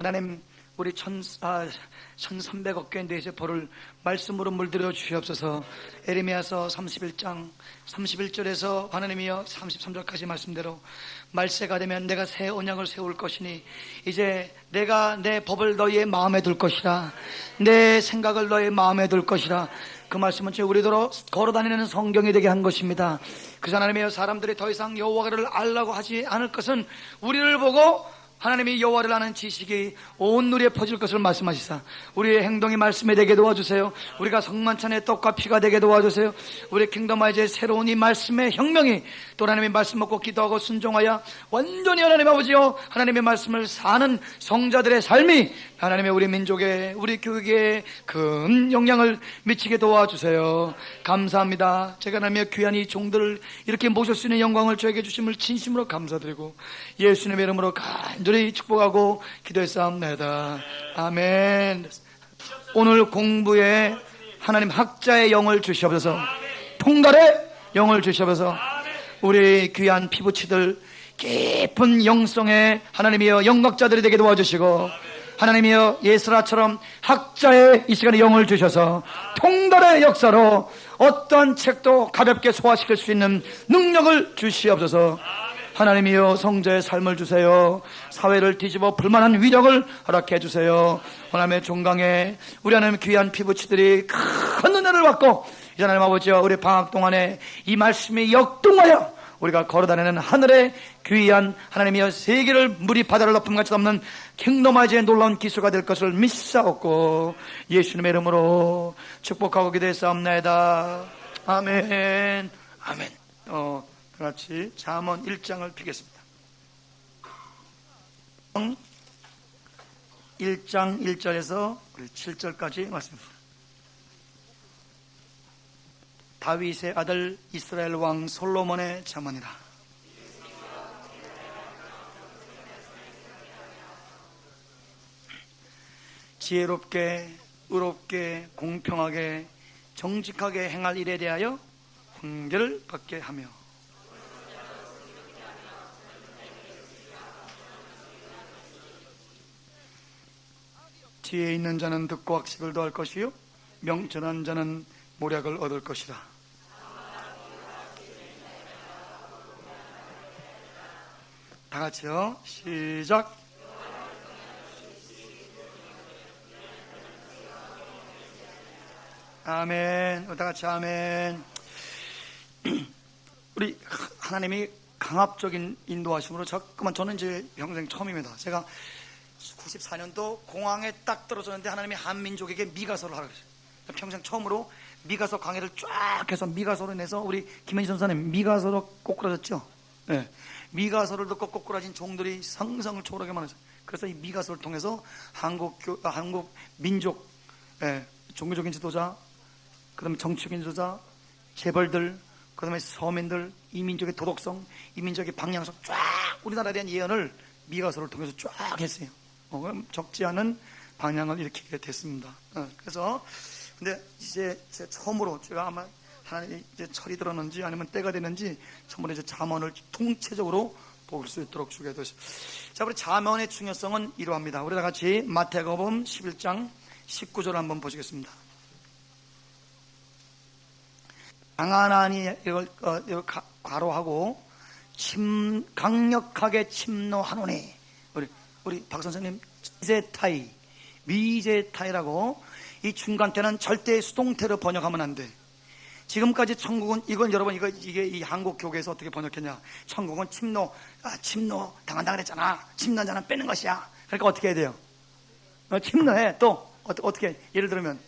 하나님 우리 1300억 개의 뇌세포를 말씀으로 물들여 주시옵소서. 에레미야서 31장 31절에서 하나님이여 33절까지 말씀대로 말세가 되면 내가 새 언약을 세울 것이니 이제 내가 내 법을 너희의 마음에 둘 것이라, 내 생각을 너희의 마음에 둘 것이라. 그 말씀은 우리도록 걸어다니는 성경이 되게 한 것입니다. 그래서 하나님이여 사람들이 더 이상 여호와를 알라고 하지 않을 것은 우리를 보고 하나님이 여호와를 아는 지식이 온 누리에 퍼질 것을 말씀하시사 우리의 행동이 말씀에 되게 도와주세요. 우리가 성만찬의 떡과 피가 되게 도와주세요. 우리 킹덤아이즈의 새로운 이 말씀의 혁명이 또 하나님의 말씀 먹고 기도하고 순종하여 완전히 하나님 아버지여 하나님의 말씀을 사는 성자들의 삶이 하나님의 우리 민족에 우리 교육에 큰 영향을 미치게 도와주세요. 감사합니다. 제가 하나님의 귀한 이 종들을 이렇게 모실 수 있는 영광을 저에게 주심을 진심으로 감사드리고 예수님의 이름으로 간절히 축복하고 기도했사옵나이다. 아멘. 오늘 공부에 하나님 학자의 영을 주시옵소서, 통달의 영을 주시옵소서. 우리 귀한 피부치들 깊은 영성의 하나님이여 영각자들이 되게 도와주시고 하나님이여 예스라처럼 학자의 이 시간에 영을 주셔서 통달의 역사로 어떠한 책도 가볍게 소화시킬 수 있는 능력을 주시옵소서. 하나님이여 성자의 삶을 주세요. 사회를 뒤집어 불만한 위력을 허락해 주세요. 하나님의 종강에 우리 하나님 귀한 피부치들이 큰 은혜를 받고 이제 하나님 아버지여 우리 방학 동안에 이 말씀이 역동하여 우리가 걸어다니는 하늘의 귀한 하나님이여 세계를 물이 바다를 덮음같이 덮는 킹덤아이즈의 놀라운 기수가 될 것을 믿사옵고 예수님의 이름으로 축복하고 기도했사옵나이다. 아멘. 아멘. 같이 잠언 1장을 피겠습니다. 1장 1절에서 7절까지 말씀입니다. 다윗의 아들 이스라엘 왕 솔로몬의 잠언이라. 지혜롭게 의롭게 공평하게 정직하게 행할 일에 대하여 훈계를 받게 하며 지혜 있는 자는 듣고 학식을 더할 것이요 명철한 자는 모략을 얻을 것이라. 다 같이요. 시작. 아멘. 다 같이 아멘. 우리 하나님이 강압적인 인도하심으로 자꾸만 저는 이제 평생 처음입니다. 제가 94년도 공항에 딱 떨어졌는데 하나님이 한민족에게 미가서를 하라고 했어요. 평생 처음으로 미가서 강의를 쫙 해서 미가서로 내서 우리 김현희 전사님 미가서로 꼬꾸라졌죠. 네. 미가서를 듣고 꼬꾸라진 종들이 상상을 초월하게 많았어요. 그래서 이 미가서를 통해서 한국 민족 종교적인 지도자, 그 다음에 정치적인 지도자, 재벌들, 그 다음에 서민들, 이 민족의 도덕성, 이 민족의 방향성 쫙 우리나라에 대한 예언을 미가서를 통해서 쫙 했어요. 적지 않은 방향을 일으키게 됐습니다. 그래서 근데 이제 처음으로 제가 아마 하나님이 이제 철이 들었는지 아니면 때가 됐는지 처음으로 이제 잠언을 통체적으로 볼 수 있도록 주게 되었습니다. 자, 우리 잠언의 중요성은 이러합니다. 우리 다 같이 마태복음 11장 19절 한번 보시겠습니다. 강하나니 이걸 괄호하고 강력하게 침노하노니 우리 박 선생님 미제타이라고 이 중간태는 절대 수동태로 번역하면 안 돼. 지금까지 천국은 이건 여러분 이게 이 한국 교계에서 어떻게 번역했냐? 천국은 침노 당한다 그랬잖아. 침노한 자는 빼는 것이야. 그러니까 어떻게 해야 돼요? 침노해. 또 어떻게 예를 들면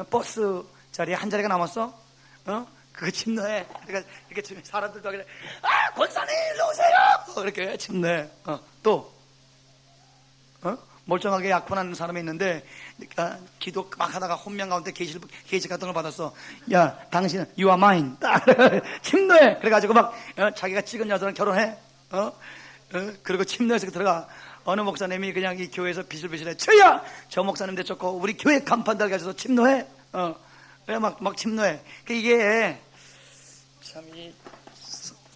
버스 자리에 한 자리가 남았어. 그거 침노해. 그러니까 이렇게 사람들도 하길래 권사님 일로 오세요. 그렇게 침노해. 또 멀쩡하게 약혼하는 사람이 있는데 기도 막 하다가 혼명 가운데 계시 같은 걸 받았어. 야, 당신은 you are mine. 침노해. 그래가지고 막 자기가 찍은 여자랑 결혼해. 그리고 침노해서 들어가. 어느 목사님이 그냥 이 교회에서 비실비실해. 저 목사님 대쳤고 우리 교회 간판들 가셔서 침노해. 막 침노해. 이게 참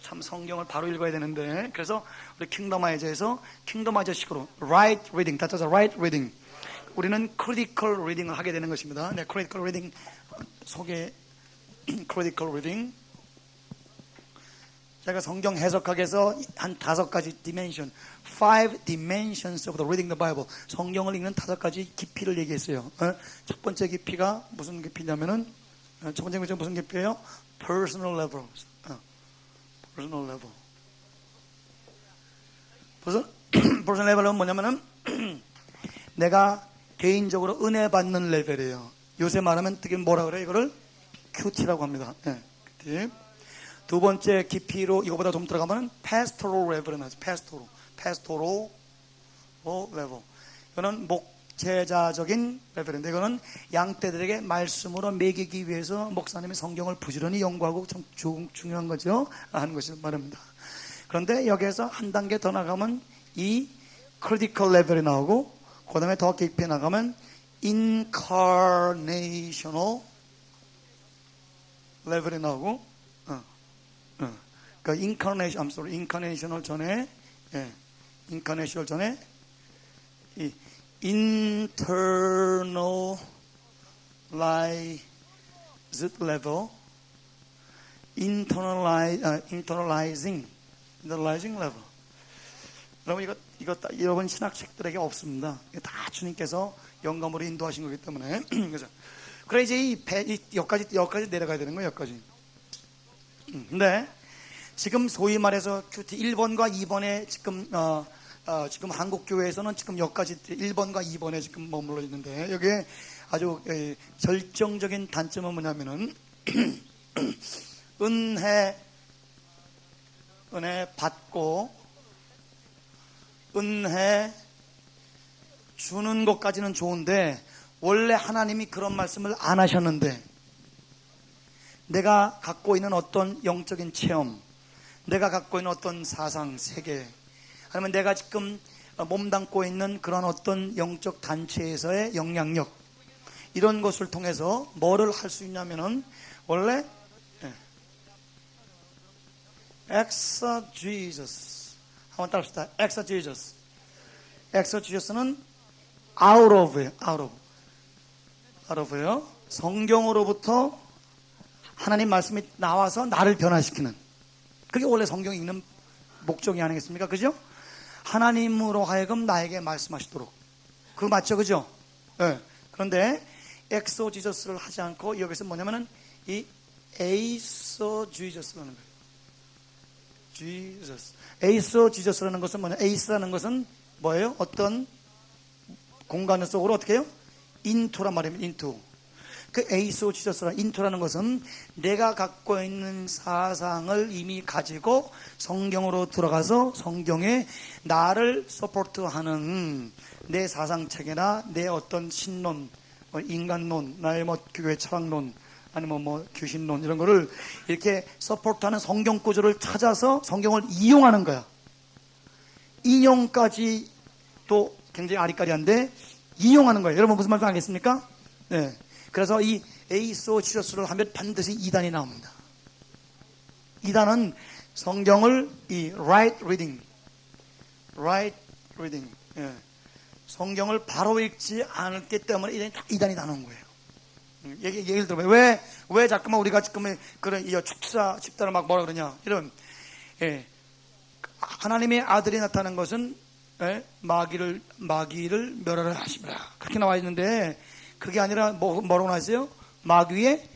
참 성경을 바로 읽어야 되는데, 그래서 우리 킹덤아이저에서 킹덤아이저식으로 right reading, 다 써서 right reading. 우리는 critical reading을 하게 되는 것입니다. 네, critical reading 소개. critical reading. 제가 성경 해석학에서 한 5가지 dimension, 5 dimensions of the reading the Bible. 성경을 읽는 5가지 깊이를 얘기했어요. 첫 번째 깊이가 무슨 깊이냐면은, 첫 번째 깊이가 무슨 깊이예요? personal level. personal level. personal level은 뭐냐면은 내가 개인적으로 은혜 받는 레벨이에요. 요새 말하면 되게 뭐라 그래요? 이거를 큐티라고 합니다. 네, 큐티. 두 번째 깊이로 이거보다 좀 들어가면 pastoral level이 나죠. pastoral level. 이거는 목제자적인 레벨인데, 이거는 양떼들에게 말씀으로 먹이기 위해서 목사님이 성경을 부지런히 연구하고 참 중요한 거죠. 하는 것이 말입니다. 그런데 여기에서 한 단계 더 나가면 이 critical level이 나오고, 그 다음에 더 깊이 나가면 incarnational level이 나오고, 그 incarnational 전에, incarnational 전에 이 internalized level, internalizing level. 여러분 이거 여러분 신학책들에게 없습니다. 다 주님께서 영감으로 인도하신 거기 때문에. 그죠? 그래 이제 여기까지 내려가야 되는 거예요. 여기까지. 근데 지금 소위 말해서 큐티 1번과 2번에 지금 지금 한국 교회에서는 지금 여기까지 1번과 2번에 지금 머물러 있는데, 여기에 아주 결정적인 단점은 뭐냐면은 은혜 받고 은혜 주는 것까지는 좋은데, 원래 하나님이 그런 말씀을 안 하셨는데, 내가 갖고 있는 어떤 영적인 체험, 내가 갖고 있는 어떤 사상, 세계, 아니면 내가 지금 몸담고 있는 그런 어떤 영적 단체에서의 영향력, 이런 것을 통해서 뭐를 할 수 있냐면은, 원래 exegesis 한번 따라합시다. exegesis는 out of예요. 성경으로부터 하나님 말씀이 나와서 나를 변화시키는, 그게 원래 성경 읽는 목적이 아니겠습니까? 그죠? 하나님으로 하여금 나에게 말씀하시도록. 그거 맞죠? 그죠? 네. 그런데 엑소지저스를 하지 않고 여기서 뭐냐면은 이 에이소지저스라는 거예요. Jesus. 에이소지저스라는 것은 뭐냐? 에이스라는 것은 뭐예요? 어떤 공간 속으로 어떻게 해요? 인투란 말입니다. 인투. 그 에이소지저스라는 인투라는 것은 내가 갖고 있는 사상을 이미 가지고 성경으로 들어가서 성경에 나를 서포트하는 내 사상체계나 내 어떤 신론, 인간론, 나의 뭐 교회 철학론, 아니면 뭐 귀신론, 이런 거를 이렇게 서포트하는 성경 구조를 찾아서 성경을 이용하는 거야. 인용까지 또 굉장히 아리까리한데 이용하는 거예요. 여러분 무슨 말인지 알겠습니까? 네. 그래서 이 에이소지저스를 하면 반드시 이단이 나옵니다. 이단은 성경을 이 right reading, 예. 성경을 바로 읽지 않았기 때문에 이단이 나오는 거예요. 예를 들어보면 왜 자꾸만 우리가 지금 그런 이 축사 집단을 막 뭐라 그러냐, 이런, 하나님의 아들이 나타난 것은 마귀를 멸하라 하십니다. 그렇게 나와 있는데, 그게 아니라 뭐라고 나왔어요? 마귀의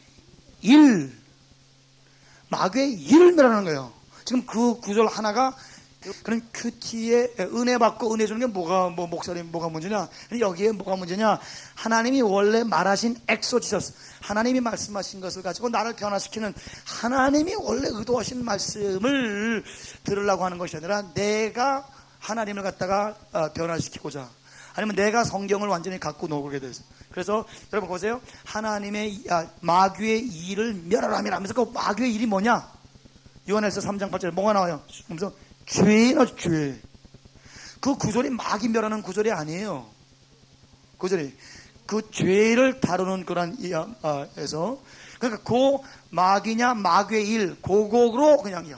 일을 멸하는 거예요. 지금 그 구절 하나가 그런 큐티에 은혜 받고 은혜 주는 게 목사님 뭐가 문제냐? 여기에 뭐가 문제냐? 하나님이 원래 말하신 엑소지저스, 하나님이 말씀하신 것을 가지고 나를 변화시키는, 하나님이 원래 의도하신 말씀을 들으려고 하는 것이 아니라 내가 하나님을 갖다가 변화시키고자, 아니면 내가 성경을 완전히 갖고 놀게 돼서. 그래서 여러분 보세요. 하나님의 마귀의 일을 멸하라며 하면서 그 마귀의 일이 뭐냐? 요한에서 3장 8절에 뭐가 나와요? 그러면서 죄나 죄. 그 구절이 마귀 멸하는 구절이 아니에요. 구절이 그 죄를 다루는 그런 에서, 그러니까 그 마귀냐 마귀의 일, 그곡으로 그냥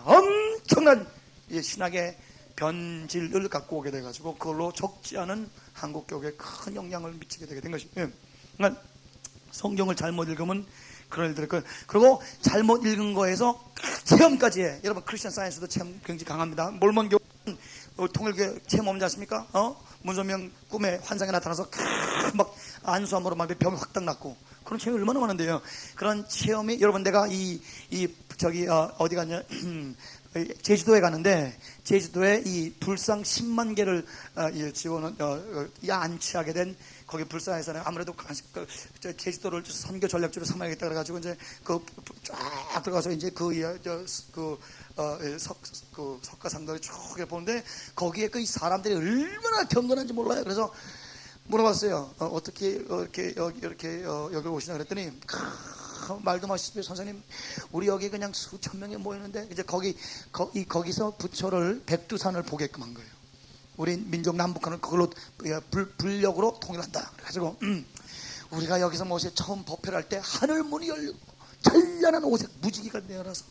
엄청난 신학의 변질을 갖고 오게 돼가지고 그걸로 적지 않은 한국 교회에 큰 영향을 미치게 되게 된 것입니다. 그러니까 성경을 잘못 읽으면 그런 일들이 있고, 그리고 잘못 읽은 거에서 체험까지 해. 여러분 크리스천 사이언스도 체험 굉장히 강합니다. 몰몬 교회는 통일교회 체험 없지 않습니까? 문선명 꿈에 환상에 나타나서 막 안수함으로 막 병이 확 딱 났고, 그런 체험이 얼마나 많은데요. 그런 체험이, 여러분 내가 어디 갔냐 제주도에 가는데, 제주도에 이 불상 10만 개를 지원은 안치하게 된 거기 불상에서는 아무래도 제주도를 선교 전략지로 삼아야겠다 그래가지고 이제 쫙 들어가서 이제 석가상도를 쭉 보는데, 거기에 그 사람들이 얼마나 경건한지 몰라요. 그래서 물어봤어요. 어떻게 이렇게 여기 오시나 그랬더니 말도 마시고, 선생님 우리 여기 그냥 수천 명이 모이는데, 이제 거기서 부처를 백두산을 보게끔 한 거예요. 우리 민족 남북한을 그걸로 불력으로 통일한다. 그래가지고 우리가 여기서 모세 처음 법회를 할 때 하늘 문이 열리고 찬란한 오색 무지개가 내려서,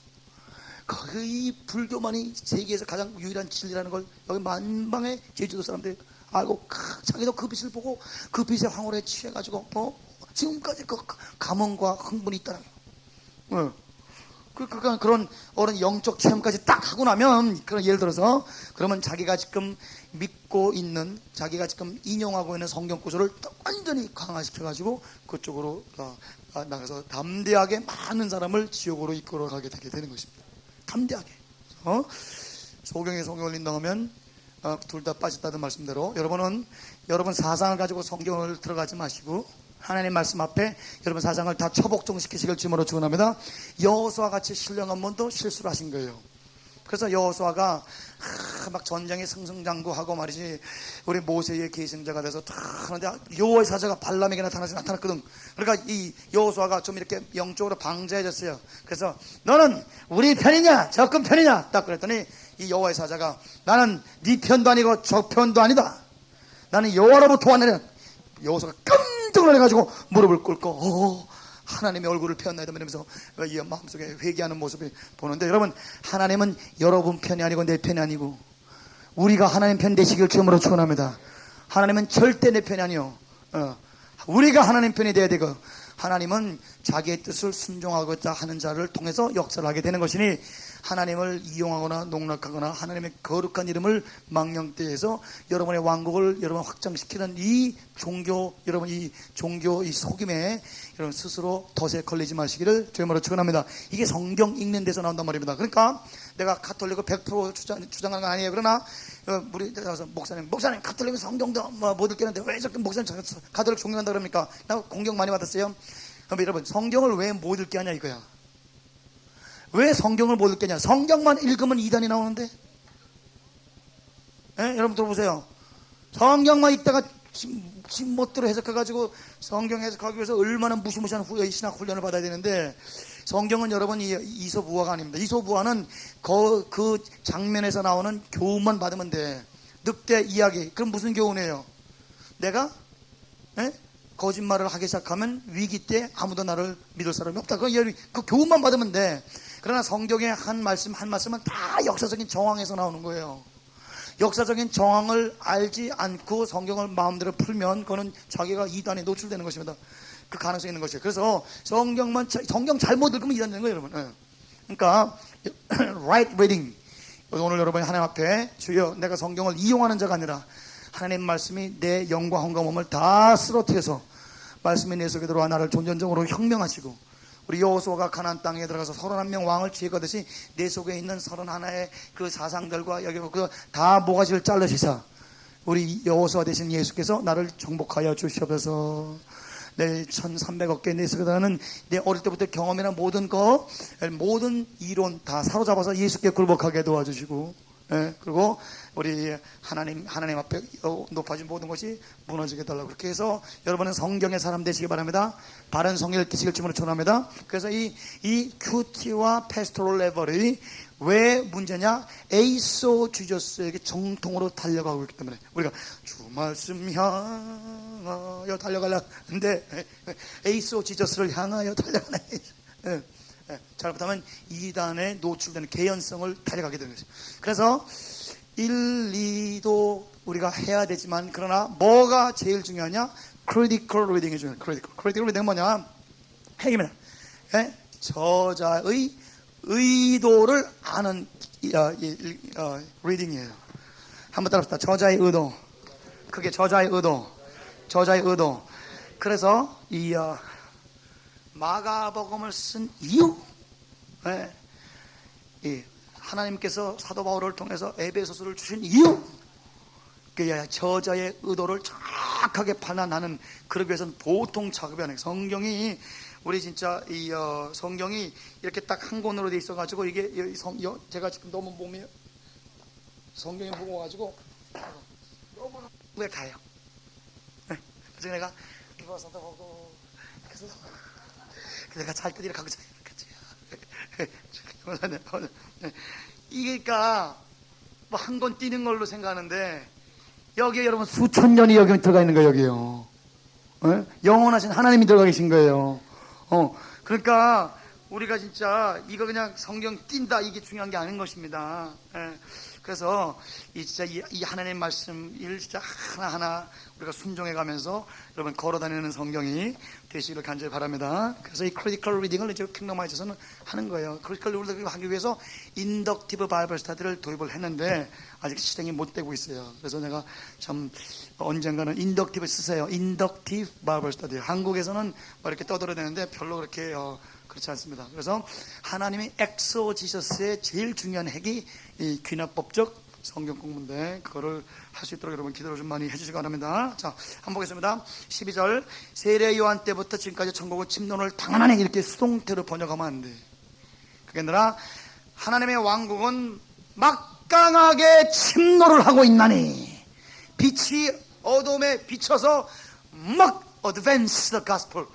거기 불교만이 세계에서 가장 유일한 진리라는 걸 여기 만방의 제주도 사람들이 알고, 자기도 그 빛을 보고 그 빛의 황홀에 취해가지고 지금까지 그 감흥과 흥분이 있다는 거예요. 그런 어른 영적 체험까지 딱 하고 나면, 그런 예를 들어서 그러면 자기가 지금 믿고 있는, 자기가 지금 인용하고 있는 성경 구조를 완전히 강화시켜가지고 그쪽으로 나가서 담대하게 많은 사람을 지옥으로 이끌어가게 되게 되는 것입니다. 담대하게. 소경에 성경을 인정하면 둘 다 빠졌다는 말씀대로, 여러분 사상을 가지고 성경을 들어가지 마시고 하나님 말씀 앞에 여러분 사상을 다 처복종시키시길 주님으로 축원합니다. 여호수아 같이 신령한 분도 실수를 하신 거예요. 그래서 여호수아가 막 전쟁에 승승장구하고 말이지, 우리 모세의 계승자가 돼서 다 하는데 여호와의 사자가 발람에게 나타났거든. 그러니까 이 여호수아가 좀 이렇게 영적으로 방자해졌어요. 그래서 너는 우리 편이냐 적군 편이냐 딱 그랬더니, 이 여호와의 사자가 나는 네 편도 아니고 저 편도 아니다. 나는 여호와로부터 왔느냐. 여호수아가 깜짝 놀라가지고 무릎을 꿇고 하나님의 얼굴을 펴었나이다 이러면서 이 마음속에 회개하는 모습을 보는데, 여러분 하나님은 여러분 편이 아니고 내 편이 아니고, 우리가 하나님 편 되시길 주님으로 축원합니다. 하나님은 절대 내 편이 아니요, 우리가 하나님 편이 돼야 되고, 하나님은 자기의 뜻을 순종하고자 하는 자를 통해서 역사를 하게 되는 것이니, 하나님을 이용하거나 농락하거나 하나님의 거룩한 이름을 망령되에서 여러분의 왕국을 여러분 확장시키는 이 종교, 여러분 이 종교 이 속임에 여러분 스스로 덫에 걸리지 마시기를 주님으로 축원합니다. 이게 성경 읽는 데서 나온단 말입니다. 그러니까 내가 가톨릭을 100% 주장하는 건 아니에요. 그러나 우리 가서 목사님 가톨릭은 성경도 못 읽겠는데 왜 저렇게 목사님 가톨릭 존경한다 그럽니까? 나 공경 많이 받았어요. 그럼 여러분 성경을 왜 못 읽게 하냐 이거야. 왜 성경을 못 읽겠냐? 성경만 읽으면 이단이 나오는데. 여러분 들어보세요. 성경만 읽다가 멋대로 해석해가지고 성경 해석하기 위해서 얼마나 무시무시한 신학 훈련을 받아야 되는데, 성경은 여러분 이소부화가 아닙니다. 이소부화는 그 장면에서 나오는 교훈만 받으면 돼. 늑대 이야기. 그럼 무슨 교훈이에요? 내가 거짓말을 하기 시작하면 위기 때 아무도 나를 믿을 사람이 없다. 그 교훈만 받으면 돼. 그러나 성경의 한 말씀 한 말씀은 다 역사적인 정황에서 나오는 거예요. 역사적인 정황을 알지 않고 성경을 마음대로 풀면 그거는 자기가 이단에 노출되는 것입니다. 그 가능성이 있는 것이에요. 그래서 성경 잘못 읽으면 이단 되는 거예요, 여러분. 그러니까 right reading. 오늘 여러분이 하나님 앞에 주여 내가 성경을 이용하는 자가 아니라 하나님 말씀이 내 영과 헌금함을 다 쓰러뜨려서 말씀이 내 속에 들어와 나를 존전적으로 혁명하시고, 우리 여호수아가 가나안 땅에 들어가서 31명 왕을 취해가듯이 내 속에 있는 31의 그 사상들과 여기 다 모가지를 잘라시사 우리 여호수아 대신 예수께서 나를 정복하여 주시옵소서. 내 1300억 개 내 속에 나는 내 어릴 때부터 경험이나 모든 이론 다 사로잡아서 예수께 굴복하게 도와주시고, 그리고 우리 하나님 앞에 높아진 모든 것이 무너지게 달라고, 그렇게 해서 여러분은 성경의 사람 되시기 바랍니다. 바른 성경을 읽으시길 주님으로 축원합니다. 그래서 이 큐티와 패스토럴 레벨이 왜 문제냐? 에이소 주저스에게 정통으로 달려가고 있기 때문에 우리가 주 말씀 향하여 달려가려는데 에이소 지저스를 향하여 달려가네. 잘못하면 이단에 노출되는 개연성을 다려가게 되는 거죠. 그래서 1, 2도 우리가 해야 되지만, 그러나 뭐가 제일 중요하냐? critical reading이 중요해요. critical reading은 뭐냐? 핵입니다. 예? 저자의 의도를 아는 reading이에요. 한번 따라합시다. 저자의 의도. 그게 저자의 의도. 그래서 이 마가복음을 쓴 이유, 하나님께서 사도 바울을 통해서 에베소서를 주신 이유, 그 저자의 의도를 정확하게 판단하는, 그러기 위해서는 보통 작업이 아니에요. 성경이 우리 진짜 이 성경이 이렇게 딱 한 권으로 돼 있어가지고, 이게 제가 지금 너무 몸이 성경이 무거워가지고 너무 왜 가요? 그래서 내가 이버서도 보고, 그래서 내가 잘 때 이렇게 하고 자요. 이게니까 뭐 한 권 띄는 걸로 생각하는데, 여기에 여러분 수천 년이 여기 들어가 있는 거예요. 여기요. 영원하신 하나님이 들어가 계신 거예요. 그러니까 우리가 진짜 이거 그냥 성경 띈다, 이게 중요한 게 아닌 것입니다. 그래서 진짜 이 하나님의 말씀을 진짜 하나하나 우리가 순종해 가면서 여러분 걸어다니는 성경이 되시기를 간절히 바랍니다. 그래서 이 크리티컬 리딩을 이제 킹덤하이에서는 하는 거예요. 크리티컬 리딩을 하기 위해서 인덕티브 바이블 스터디를 도입을 했는데 아직 실행이 못 되고 있어요. 그래서 내가 참 언젠가는 인덕티브 쓰세요. 인덕티브 바이블 스터디. 한국에서는 뭐 이렇게 떠들어대는데 별로 그렇게 그렇지 않습니다. 그래서 하나님의 엑소지서스의 제일 중요한 핵이 이 귀납법적 성경 공부인데, 그거를 할 수 있도록 여러분 기도를 좀 많이 해주시기 바랍니다. 자, 한번 보겠습니다. 12절. 세례 요한 때부터 지금까지 천국은 침노를 당하나니, 이렇게 수동태로 번역하면 안 돼. 그게 아니라 하나님의 왕국은 막강하게 침노를 하고 있나니, 빛이 어둠에 비쳐서 막 advance the gospel,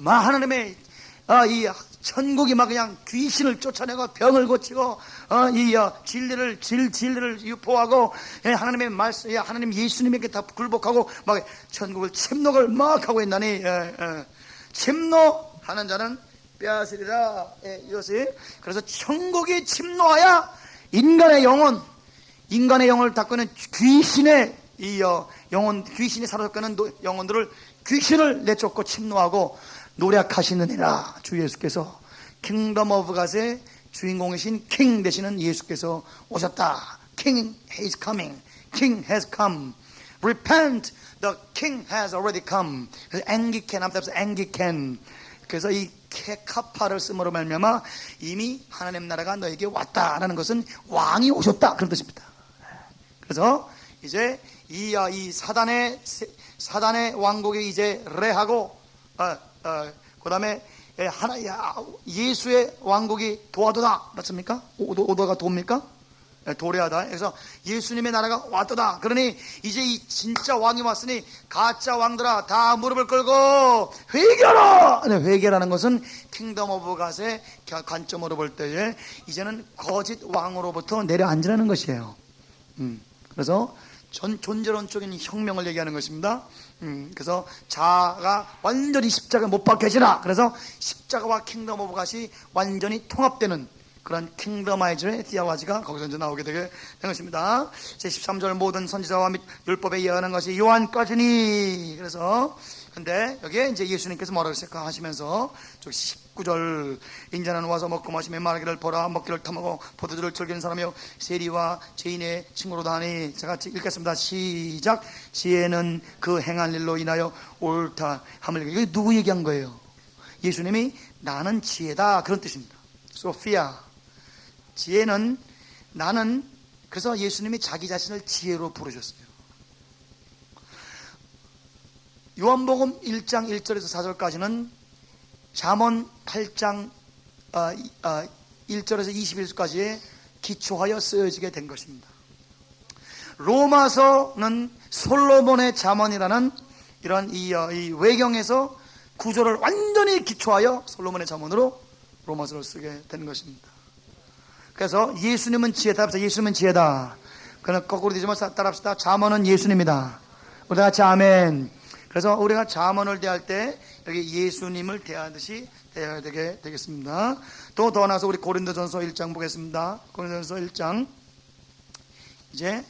하나님의 이 천국이 막 그냥 귀신을 쫓아내고 병을 고치고 진리를 유포하고, 하나님의 말씀, 하나님 예수님에게 다 굴복하고 막 천국을 침노를 막 하고 있나니, 침노하는 자는 빼앗으리라. 이것이 그래서 천국이 침노하여 인간의 영혼을 닦고는 귀신의 영혼, 귀신이 사로잡고는 영혼들을 귀신을 내쫓고 침노하고 노력하시느니라. 주 예수께서 킹덤 오브 갓의 주인공이신 킹 되시는 예수께서 오셨다. King is coming. King has come. Repent. The king has already come. 그래서 앵기켄 합해서 앵기켄. 그래서 이 케카파를 쓰므로 말미암아 이미 하나님 나라가 너에게 왔다라는 것은 왕이 오셨다, 그런 뜻입니다. 그래서 이제 이 사단의 왕국이 이제 레하고 그 다음에 예수의 왕국이 도하도다. 맞습니까? 오도가 도입니까? 도래하다. 그래서 예수님의 나라가 왔도다. 그러니 이제 이 진짜 왕이 왔으니 가짜 왕들아 다 무릎을 꿇고 회개하라. 회개라는 것은 킹덤 오브 갓의 관점으로 볼 때에 이제는 거짓 왕으로부터 내려앉으라는 것이에요. 그래서 존재론적인 혁명을 얘기하는 것입니다. 그래서 자아가 완전히 십자가에 못 박혀지라. 그래서 십자가와 킹덤 오브 갓이 완전히 통합되는 그런 킹덤아이즈의 디아와지가 거기서 이제 나오게 되게 된 것입니다. 제13절 모든 선지자와 및 율법에 예언한 것이 요한까지니. 그래서 근데 여기에 이제 예수님께서 뭐라고 하시면서 19절 인자는 와서 먹고 마시며 말하기를 보라 먹기를 탐하고 포도주를 즐기는 사람이요 세리와 죄인의 친구로다 하니. 제가 읽겠습니다. 시작. 지혜는 그 행한 일로 인하여 옳다 함을. 이게 누구 얘기한 거예요? 예수님이 나는 지혜다, 그런 뜻입니다. 소피아. 지혜는 나는. 그래서 예수님이 자기 자신을 지혜로 부르셨어요. 요한복음 1장 1절에서 4절까지는 잠언 8장 1절에서 21절까지에 기초하여 쓰여지게 된 것입니다. 로마서는 솔로몬의 잠언이라는 이런 이 외경에서 구조를 완전히 기초하여 솔로몬의 잠언으로 로마서를 쓰게 된 것입니다. 그래서 예수님은 지혜다. 예수님은 지혜다. 그러나 거꾸로 되지만 따라합시다. 잠언은 예수님이다. 우리 같이 아멘. 그래서 우리가 잠언을 대할 때 여기 예수님을 대하듯이 대해야 되겠습니다. 또 더 나서 우리 고린도전서 1장 보겠습니다. 고린도전서 1장 이제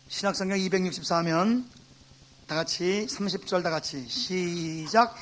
신약성경 264면 다같이 30절 다같이 시작.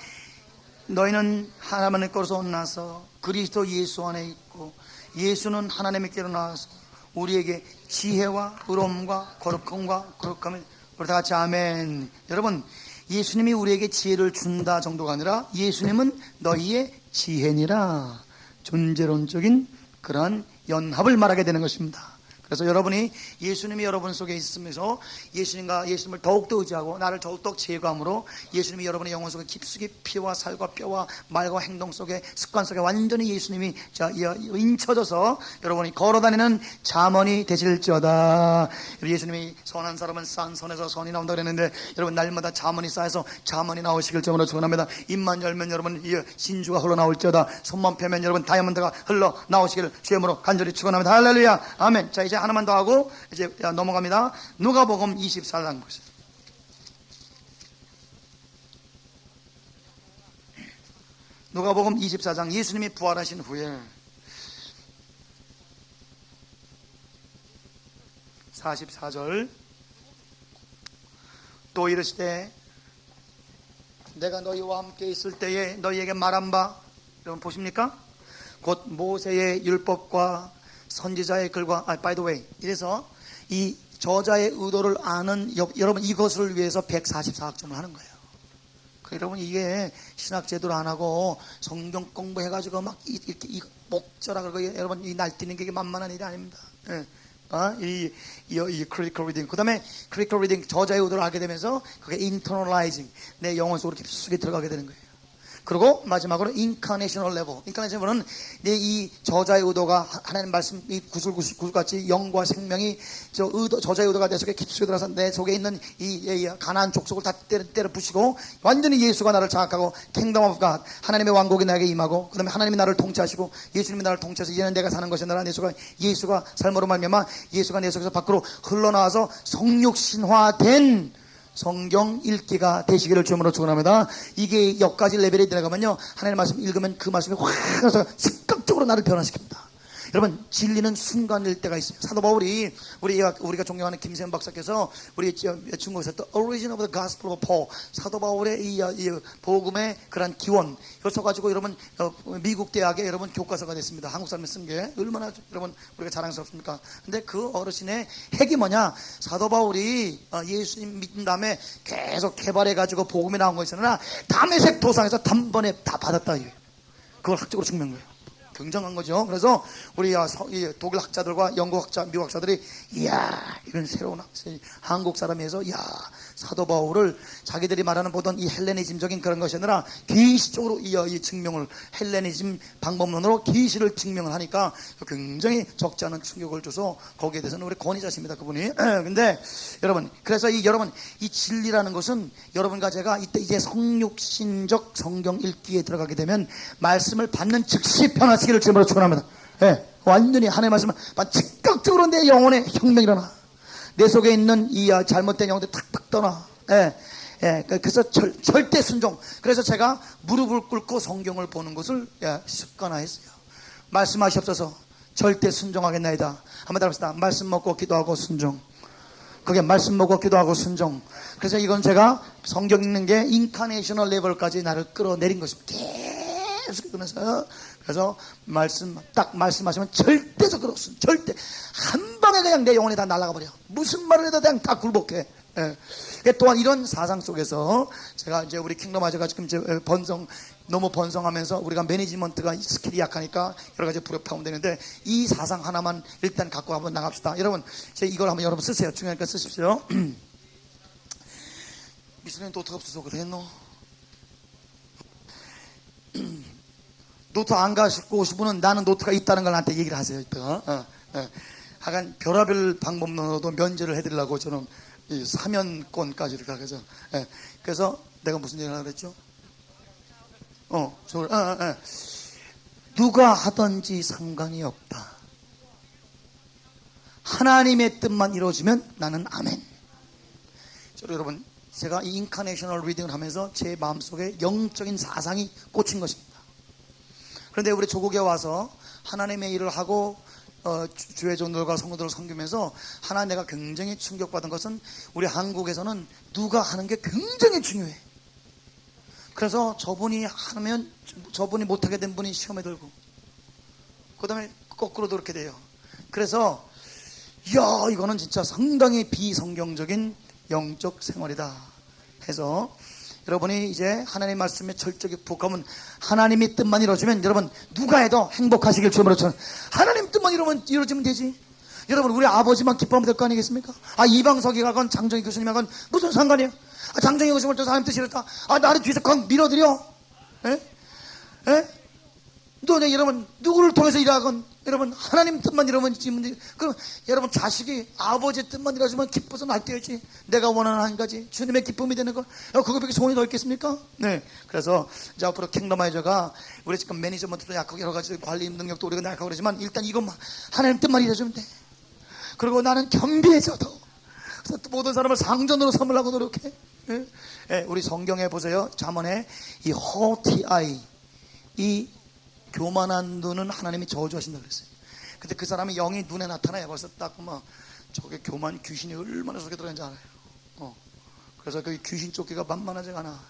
너희는 하나님의 것으로 나서 그리스도 예수 안에 있고 예수는 하나님께로 나와서 우리에게 지혜와 의로움과 거룩함을 우리 다같이 아멘. 여러분, 예수님이 우리에게 지혜를 준다 정도가 아니라 예수님은 너희의 지혜니라, 존재론적인 그러한 연합을 말하게 되는 것입니다. 그래서 여러분이 예수님이 여러분 속에 있으면서 예수님을 더욱더 의지하고 나를 더욱더 제거함으로 예수님이 여러분의 영혼 속에 깊숙이 피와 살과 뼈와 말과 행동 속에 습관 속에 완전히 예수님이 인쳐져서 여러분이 걸어다니는 잠언이 되실지어다. 예수님이 선한 사람은 싼 선에서 선이 나온다 그랬는데 여러분 날마다 잠언이 쌓여서 잠언이 나오시길 점으로 축원합니다. 입만 열면 여러분 진주가 흘러나올지어다. 손만 펴면 여러분 다이아몬드가 흘러나오시길 주님으로 간절히 축원합니다. 할렐루야 아멘. 자, 이제 하나만 더 하고 이제 넘어갑니다. 누가복음 24장 보세요. 누가복음 24장 예수님이 부활하신 후에 44절 또 이르시되 내가 너희와 함께 있을 때에 너희에게 말한 바, 여러분 보십니까? 곧 모세의 율법과 선지자의 글과 by the way, 이래서 이 저자의 의도를 아는 여러분 이것을 위해서 144학점을 하는 거예요. 여러분 이게 신학 제대로 안 하고 성경 공부해가지고 막 이렇게 목절하 그러고 여러분 이 날뛰는 게 만만한 일이 아닙니다. 예. 이 critical reading, 그 다음에 critical reading 저자의 의도를 알게 되면서 그게 internalizing, 내 영혼 속으로 깊숙이 들어가게 되는 거예요. 그리고 마지막으로 incarnational level. incarnation은 이 저자의 의도가 하나님 말씀 이 구슬같이 영과 생명이 저자의 의도가 내 속에 깊숙이 들어서 내 속에 있는 이 가나안 족속을 다 때려 부시고 완전히 예수가 나를 장악하고 kingdom of God, 하나님의 왕국이 나에게 임하고 그다음에 하나님이 나를 통치하시고 예수님이 나를 통치해서 이제는 내가 사는 것이 아니라 내 속에 예수가 삶으로 말미암아 예수가 내 속에서 밖으로 흘러나와서 성육신화된 성경 읽기가 되시기를 주님으로 축원합니다. 이게 여기까지 레벨이 들어가면요 하나님의 말씀 읽으면 그 말씀이 확 가서 즉각적으로 나를 변화시킵니다. 여러분 진리는 순간일 때가 있어요. 사도 바울이 우리가 존경하는 김세현 박사께서 우리 중국에서 또 Origin of the Gospel of Paul, 사도 바울의 이 복음의 그런 기원 이걸 써가지고 여러분 미국 대학에 여러분 교과서가 됐습니다. 한국 사람이 쓴 게 얼마나 여러분 우리가 자랑스럽습니까? 근데 그 어르신의 핵이 뭐냐? 사도 바울이 예수님 믿은 다음에 계속 개발해가지고 복음이 나온 거 있으나 담에색 도상에서 단번에 다 받았다. 그걸 학적으로 증명한 거예요. 굉장한 거죠. 그래서 우리 독일 학자들과 영국 학자, 미국 학자들이 이야 이건 새로운 한국 사람이 해서 이야 사도 바울을 자기들이 말하는 보던 이 헬레니즘적인 그런 것이 아니라 계시적으로 이 증명을 헬레니즘 방법론으로 계시를 증명을 하니까 굉장히 적지 않은 충격을 줘서 거기에 대해서는 우리 권위자십니다 그분이. 근데 여러분 그래서 여러분 이 진리라는 것은 여러분과 제가 이제 성육신적 성경 읽기에 들어가게 되면 말씀을 받는 즉시 변화시키를 주님으로 축원합니다. 완전히 하나님의 말씀을 즉각적으로 내 영혼에 혁명이 일어나. 내 속에 있는 이 잘못된 영혼들이 탁탁 떠나. 그래서 절대 순종. 그래서 제가 무릎을 꿇고 성경을 보는 것을 습관화했어요. 말씀하시옵소서. 절대 순종하겠나이다. 한번 따라합시다. 말씀 먹고 기도하고 순종. 그게 말씀 먹고 기도하고 순종. 그래서 이건 제가 성경 읽는 게 인카네이셔널 레벨까지 나를 끌어내린 것입니다. 계속 끊어서. 그래서 딱 말씀하시면 절대적으로 절대 한 방에 그냥 내 영혼이 다 날아가 버려. 무슨 말을 해도 그냥 다 굴복해. 또한 이런 사상 속에서 제가 이제 우리 킹덤 아저가 지금 이제 너무 번성하면서 우리가 매니지먼트가 스킬이 약하니까 여러 가지 불협화음 되는데 이 사상 하나만 일단 갖고 한번 나갑시다. 여러분 이걸 한번 여러분 쓰세요. 중요하니까 쓰십시오. 미술은 노트가 없어서 그랬노? 노트 안 가시고 오신 분은 나는 노트가 있다는 걸 나한테 얘기를 하세요. 하여간 별하별 방법론으로도 면제를 해드리려고 저는 이 사면권까지 이렇게 해서 그래서 내가 무슨 얘기를 하라 그랬죠? 누가 하든지 상관이 없다. 하나님의 뜻만 이루어지면 나는 아멘. 여러분, 제가 이 인카네이셔널 리딩을 하면서 제 마음속에 영적인 사상이 꽂힌 것입니다. 그런데 우리 조국에 와서 하나님의 일을 하고 주의 종들과 성도들을 섬기면서 하나 내가 굉장히 충격받은 것은 우리 한국에서는 누가 하는 게 굉장히 중요해. 그래서 저분이 하면 저분이 못하게 된 분이 시험에 들고, 그 다음에 거꾸로도 그렇게 돼요. 그래서 이야, 이거는 진짜 상당히 비성경적인 영적 생활이다 해서, 여러분이 이제 하나님 말씀에 철저히 푹하면 하나님의 뜻만 이루어지면 여러분 누가 해도 행복하시길 주님으로 전 하나님 뜻만 이루어지면 되지. 여러분, 우리 아버지만 기뻐하면 될 거 아니겠습니까? 이방석이 가건 장정희 교수님 하건 무슨 상관이에요? 장정희 교수님을 또 하나님 뜻이랬다. 나를 뒤에서 꽉 밀어드려. 또 여러분 누구를 통해서 일하건 여러분 하나님 뜻만 이루어지면, 그럼 여러분 자식이 아버지의 뜻만 이루어지면 기뻐서 날뛰어야지. 내가 원하는 한 가지 주님의 기쁨이 되는 거, 그거밖에 소원이 더 있겠습니까? 네. 그래서 이제 앞으로 킹덤아이저가 우리 지금 매니저먼트도 약하고 여러 가지 관리 능력도 우리가 약하고 그러지만 일단 이것만 하나님 뜻만 이루어지면 돼. 그리고 나는 겸비해져도 모든 사람을 상전으로 삼으려고 노력해. 우리 성경에 보세요. 잠언에 이 haughty eye, 이 교만한 눈은 하나님이 저주하신다 그랬어요. 근데 그 사람이 영이 눈에 나타나요. 벌써 딱 저게 교만 귀신이 얼마나 속에 들어있는지 알아요. 그래서 그 귀신 쫓기가 만만하지가 않아.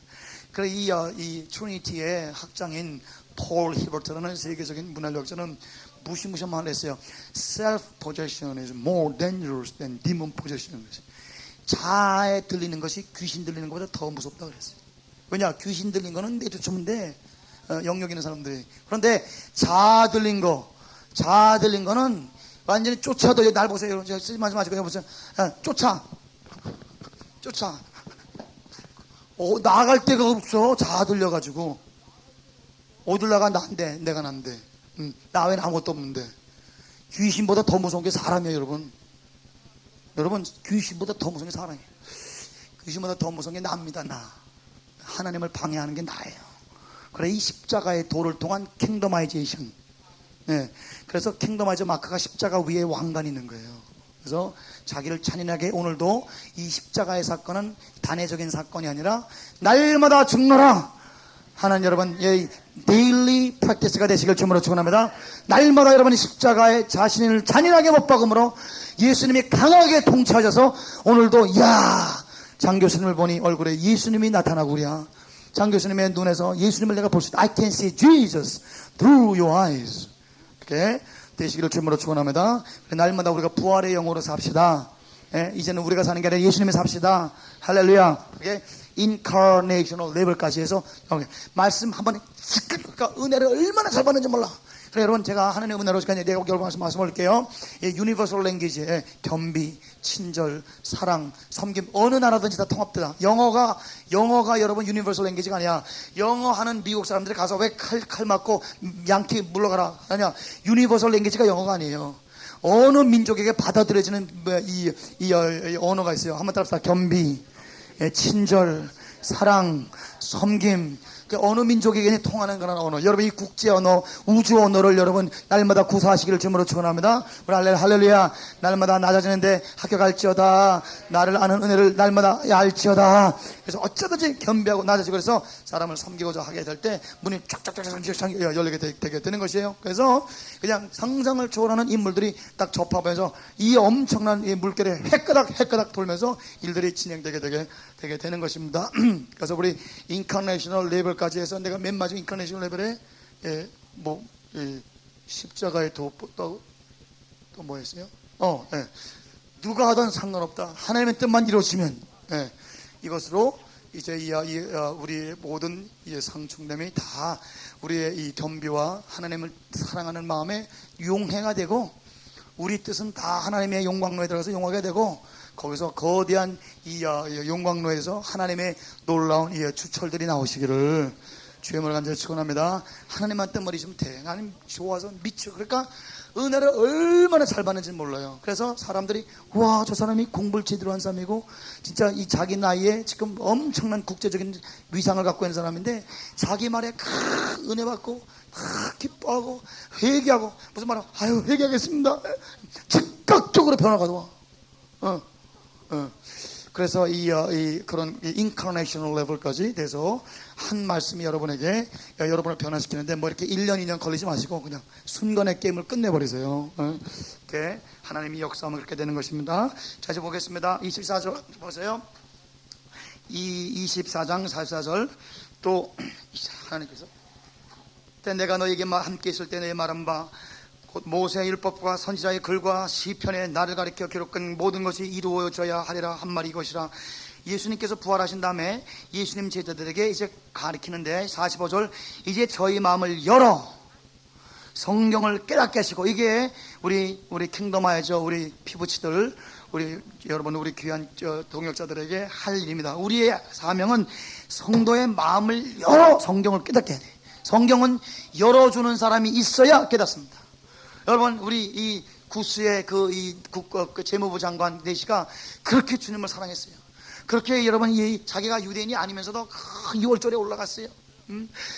그래 이 트리니티의 학장인 폴 히버트라는 세계적인 문화력자는 무시무시한 말을 했어요. Self-possession is more dangerous than demon possession. 자아에 들리는 것이 귀신 들리는 것보다 더 무섭다 그랬어요. 왜냐? 귀신 들린 거는 내 쫓으면 영역 있는 사람들이. 그런데 자아 들린 거는 완전히 쫓아도, 날 보세요. 쓰지 마시고 해보세요. 쫓아. 나갈 데가 없어. 자아 들려가지고. 어딜 나가? 난데. 내가 난데. 나 외에는 아무것도 없는데. 귀신보다 더 무서운 게 사람이에요, 여러분. 귀신보다 더 무서운 게 사람이에요. 귀신보다 더 무서운 게 나입니다, 나. 하나님을 방해하는 게 나예요. 그래, 이 십자가의 도를 통한 킹덤아이제이션. 네. 그래서 킹덤아이저 마크가 십자가 위에 왕관이 있는 거예요. 그래서 자기를 잔인하게, 오늘도 이 십자가의 사건은 단회적인 사건이 아니라 날마다 죽노라. 하나님 여러분, 데일리 프랙티스가 되시길 주님으로 축원합니다. 날마다 여러분이 십자가에 자신을 잔인하게 못 박음으로 예수님이 강하게 통치하셔서 오늘도 장 교수님을 보니 얼굴에 예수님이 나타나고 그래야. 장 교수님의 눈에서 예수님을 내가 볼 수 있다. I can see Jesus through your eyes. 이렇게 되시기를 주님으로 축원합니다. 날마다 우리가 부활의 영으로 삽시다. 이제는 우리가 사는 게 아니라 예수님이 삽시다. 할렐루야. 그게 인카네이셔널 레벨까지 해서 말씀 한번 은혜를 얼마나 잘 받는지 몰라. 그래, 여러분, 제가 하나님의 은혜로 내가 여러분 말씀 올릴게요. 유니버설 랭귀지, 겸비, 친절, 사랑, 섬김, 어느 나라든지 다 통합되다. 영어가 여러분 유니버설 랭귀지가 아니야. 영어 하는 미국 사람들이 가서 왜 칼 맞고 양키 물러가라 아니야. 유니버설 랭귀지가 영어가 아니에요. 어느 민족에게 받아들여지는 이 언어가 있어요. 한번 따라합시다. 겸비, 친절, 사랑, 섬김. 어느 민족에게 통하는 그런 언어. 여러분, 이 국제 언어, 우주 언어를 여러분 날마다 구사하시기를 주님으로 축원합니다. 우리 할렐루야. 날마다 낮아지는데 합격할지어다. 나를 아는 은혜를 날마다 알지어다. 그래서 어쩌든지 겸비하고 낮아지고, 그래서 사람을 섬기고자 하게 될 때 문이 쫙쫙쫙 열리게 되게 되는 것이에요. 그래서 그냥 상상을 초월하는 인물들이 딱 접합해서 이 엄청난 이 물결에 해끄닥 돌면서 일들이 진행되게 되는 것입니다. 그래서 우리 인카네이셔널 레벨까지 해서 내가 맨 마지막 인카네이셔널 레벨에 십자가의 또 뭐였어요? 누가 하든 상관없다. 하나님의 뜻만 이루어지면 이것으로 이제 우리 모든 상충됨이 다 우리의 이 겸비와 하나님을 사랑하는 마음에 용해가 되고, 우리 뜻은 다 하나님의 영광로에 들어가서 용하게 되고, 거기서 거대한 이 영광로에서 하나님의 놀라운 이 주철들이 나오시기를 주님을 간절히 축원합니다. 하나님만 뜻머리시면 돼. 하나님 좋아서 미쳐. 그러니까 은혜를 얼마나 잘 받는지 몰라요. 그래서 사람들이 와, 저 사람이 공부를 제대로 한 사람이고 진짜 이 자기 나이에 지금 엄청난 국제적인 위상을 갖고 있는 사람인데 자기 말에 큰 은혜 받고 기뻐하고 회개하고 무슨 말이야? 아유 회개하겠습니다. 즉각적으로 변화가 와. 그래서 그런 인카네이셔널 레벨까지 돼서 한 말씀이 여러분에게 여러분을 변화시키는데 뭐 이렇게 1년 2년 걸리지 마시고 그냥 순간의 게임을 끝내버리세요. 이렇게 하나님이 역사하면 그렇게 되는 것입니다. 자 이제 보겠습니다. 24절 보세요. 24장 44절 또 하나님께서 내가 너에게 함께 있을 때 내 말한 바 곧 모세의 율법과 선지자의 글과 시편에 나를 가리켜 기록한 모든 것이 이루어져야 하리라 한 말이 이것이라. 예수님께서 부활하신 다음에 예수님 제자들에게 이제 가리키는데 45절 이제 저희 마음을 열어 성경을 깨닫게 하시고 이게 우리 킹덤하이죠. 우리 피부치들 우리 여러분 우리 귀한 동역자들에게 할 일입니다. 우리의 사명은 성도의 마음을 열어 성경을 깨닫게 해야 돼. 성경은 열어주는 사람이 있어야 깨닫습니다. 여러분 우리 이 구스의 그 재무부 장관 내시가 그렇게 주님을 사랑했어요. 그렇게 여러분 자기가 유대인이 아니면서도 그 6월절에 올라갔어요.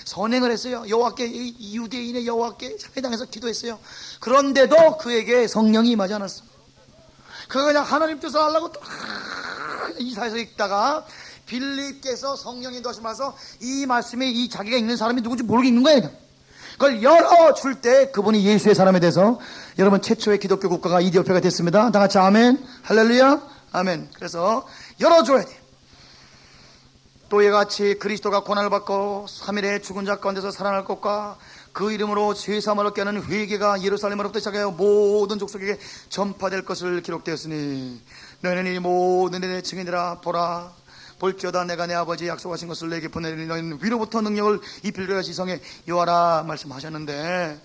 선행을 했어요. 여호와께 유대인의 여호와께 회당에서 기도했어요. 그런데도 그에게 성령이 임하지 않았어. 그가 그냥 하나님 뜻을 하려고 이사에서 읽다가 빌립께서 성령이 도와주셔서 이 말씀이 이 자기가 읽는 사람이 누군지 모르게 읽는 거예요. 그걸 열어줄 때 그분이 예수의 사람에 대해서 여러분 최초의 기독교 국가가 이디오피아가 됐습니다. 다 같이 아멘 할렐루야 아멘. 그래서 열어줘야 돼. 또 이같이 그리스도가 고난을 받고 3일에 죽은 자 가운데서 살아날 것과 그 이름으로 죄사함을 얻게 하는 회개가 예루살렘으로부터 시작하여 모든 족속에게 전파될 것을 기록되었으니 너희는 이 모든 일의 증인이라. 보라 볼지어다 내가 내 아버지 약속하신 것을 내게 보내리니 너희는 위로부터 능력을 입히리라 지성에 요하라 말씀하셨는데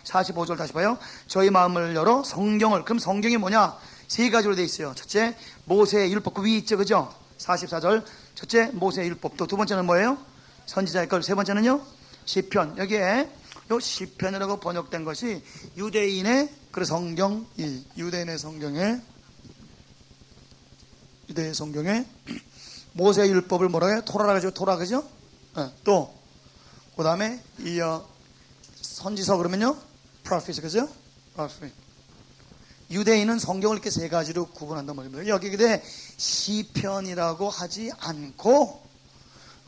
45절 다시 봐요. 저희 마음을 열어 성경을. 그럼 성경이 뭐냐? 세 가지로 되어 있어요. 첫째 모세의 율법 그 위에 있죠, 그죠? 44절 첫째 모세의 율법. 또 두 번째는 뭐예요? 선지자의 글. 세 번째는요 시편. 여기에 요 시편이라고 번역된 것이 유대인의 그 성경, 이 유대인의 성경에 모세의 율법을 뭐라고 해요? 토라라 그죠? 토라 그죠? 또 그 다음에 이 선지서 그러면요 프로페시 그죠? 유대인은 성경을 이렇게 세 가지로 구분한단 말입니다. 여기 근데 시편이라고 하지 않고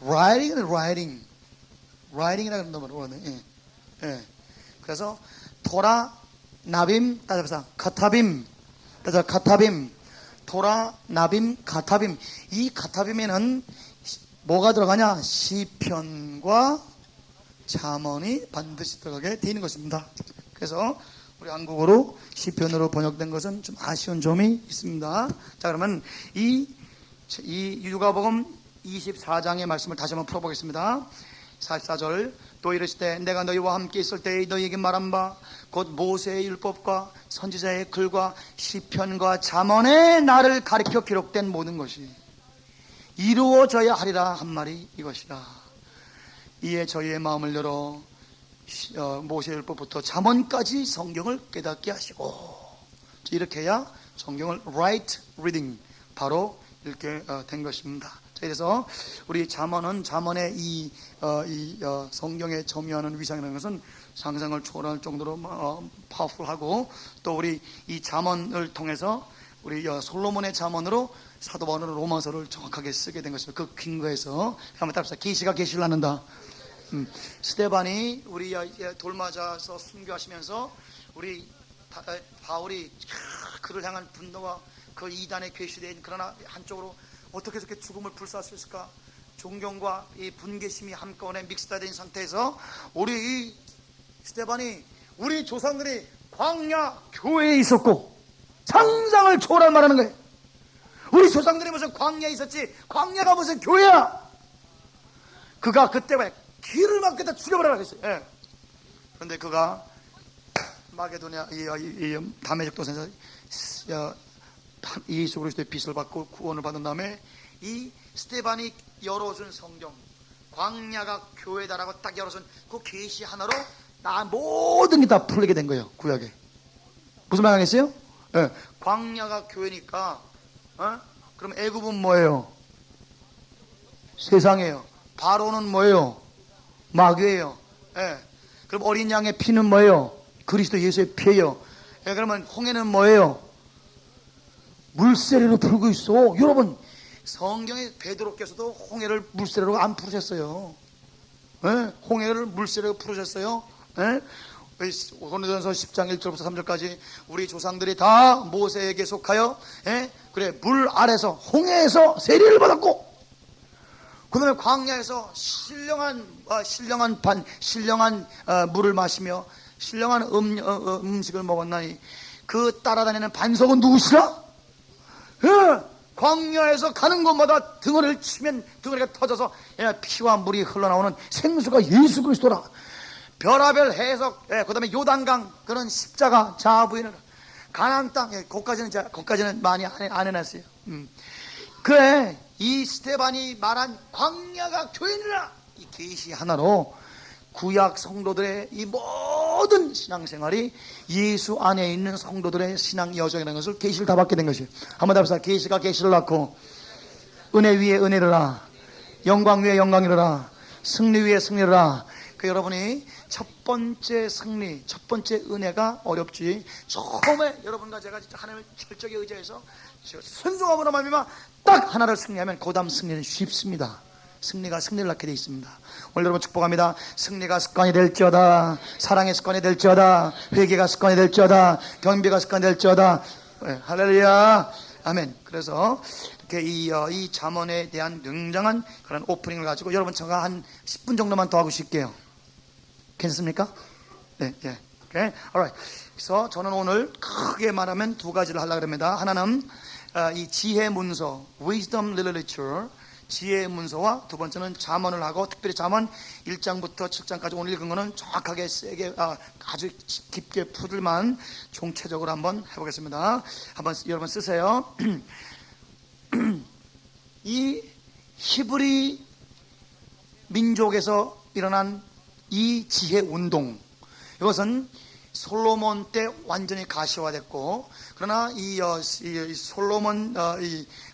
writing이라고 한단 말이에요. 예. 그래서 토라, 나빔, 따져서 카타빔, 토라, 나빔, 가타빔. 이 가타빔에는 뭐가 들어가냐? 시편과 잠언이 반드시 들어가게 되어 있는 것입니다. 그래서 우리 한국어로 시편으로 번역된 것은 좀 아쉬운 점이 있습니다. 자, 그러면 이 누가복음 24장의 말씀을 다시 한번 풀어보겠습니다. 44절 또 이르시되 내가 너희와 함께 있을 때에 너희에게 말한 바 곧 모세의 율법과 선지자의 글과 시편과 잠언에 나를 가리켜 기록된 모든 것이 이루어져야 하리라 한 말이 이것이라. 이에 저희의 마음을 열어 모세의 율법부터 잠언까지 성경을 깨닫게 하시고 이렇게 해야 성경을 right reading 바로 이렇게 된 것입니다. 그래서 우리 잠언의 이 성경에 점유하는 위상이라는 것은 상상을 초월할 정도로 파워풀하고 또 우리 이 잠언을 통해서 우리 솔로몬의 잠언으로 사도 바울은 로마서를 정확하게 쓰게 된 것입니다. 그 근거에서 한번 따라합시다. 계시가 계시를 낳는다. 스데반이 우리 돌맞아서 순교하시면서 우리 바울이 그를 향한 분노와 그 이단의 계시된 그러나 한쪽으로 어떻게 저렇게 죽음을 불사할 수 있을까? 존경과 이 분개심이 한꺼번에 믹스된 상태에서 우리 이 스데반이 우리 조상들이 광야 교회에 있었고 상상을 초월한 말하는 거예요. 우리 조상들이 무슨 광야에 있었지 광야가 무슨 교회야. 그가 그때 왜 길을 막겠다 죽여버리라고 했어요. 예. 그런데 그가 마게도냐 이 다메섹 도상에서 예수 그리스도의 빛을 받고 구원을 받은 다음에 이 스데반이 열어준 성경 광야가 교회다라고 딱 열어준 그 계시 하나로 나 모든 게 다 풀리게 된 거예요. 구약에 무슨 말 하겠어요? 예. 광야가 교회니까 그럼 애굽은 뭐예요? 세상이에요. 바로는 뭐예요? 마귀예요. 예. 그럼 어린 양의 피는 뭐예요? 그리스도 예수의 피예요. 예, 그러면 홍해는 뭐예요? 물세례로 풀고 있어. 여러분, 성경에 베드로께서도 홍해를 물세례로 안 풀으셨어요. 예? 홍해를 물세례로 풀으셨어요. 예? 고린도전서 10장 1절부터 3절까지 우리 조상들이 다 모세에게 속하여, 예? 그래, 물 아래서 홍해에서 세례를 받았고, 그 다음에 광야에서 신령한 물을 마시며 신령한 음식을 먹었나니 그 따라다니는 반석은 누구시라? 예, 광야에서 가는 곳마다 등을 치면 등어리가 터져서 피와 물이 흘러나오는 생수가 예수 그리스도라. 별하별 해석, 그 다음에 요단강, 그런 십자가 자부에는 가나안 땅, 거기까지는 많이 안 해놨어요. 그래, 이 스테반이 말한 광야가 교회니라, 이 계시 하나로 구약 성도들의 이 모든 신앙생활이 예수 안에 있는 성도들의 신앙 여정이라는 것을 계시를 다 받게 된 것이에요. 한번 답시다. 계시가 계시를 낳고 은혜 위에 은혜를 하, 영광 위에 영광이라, 승리 위에 승리를 하. 그 여러분이 첫 번째 승리, 첫 번째 은혜가 어렵지. 처음에 여러분과 제가 진짜 하나님을 철저히 의지해서 순종함으로 말미암아 딱 하나를 승리하면 그 다음 승리는 쉽습니다. 승리가 승리를 낳게 되어 있습니다. 오늘 여러분 축복합니다. 승리가 습관이 될지어다. 사랑의 습관이 될지어다. 회개가 습관이 될지어다. 경배가 습관이 될지어다. 네, 할렐루야. 아멘. 그래서 이렇게 이 잠언에 대한 굉장한 그런 오프닝을 가지고 여러분 제가 한 10분 정도만 더 하고 싶게요. 괜찮습니까? 네, 예. 오케이. alright. 그래서 저는 오늘 크게 말하면 두 가지를 하려고 합니다. 하나는 이 지혜 문서, wisdom literature, 지혜의 문서와 두 번째는 잠언을 하고, 특별히 잠언 1장부터 7장까지 오늘 읽은 거는 정확하게 세게 아주 깊게 풀만 총체적으로 한번 해보겠습니다. 한번 여러분 쓰세요. 이 히브리 민족에서 일어난 이 지혜 운동, 이것은 솔로몬 때 완전히 가시화됐고, 그러나 이 솔로몬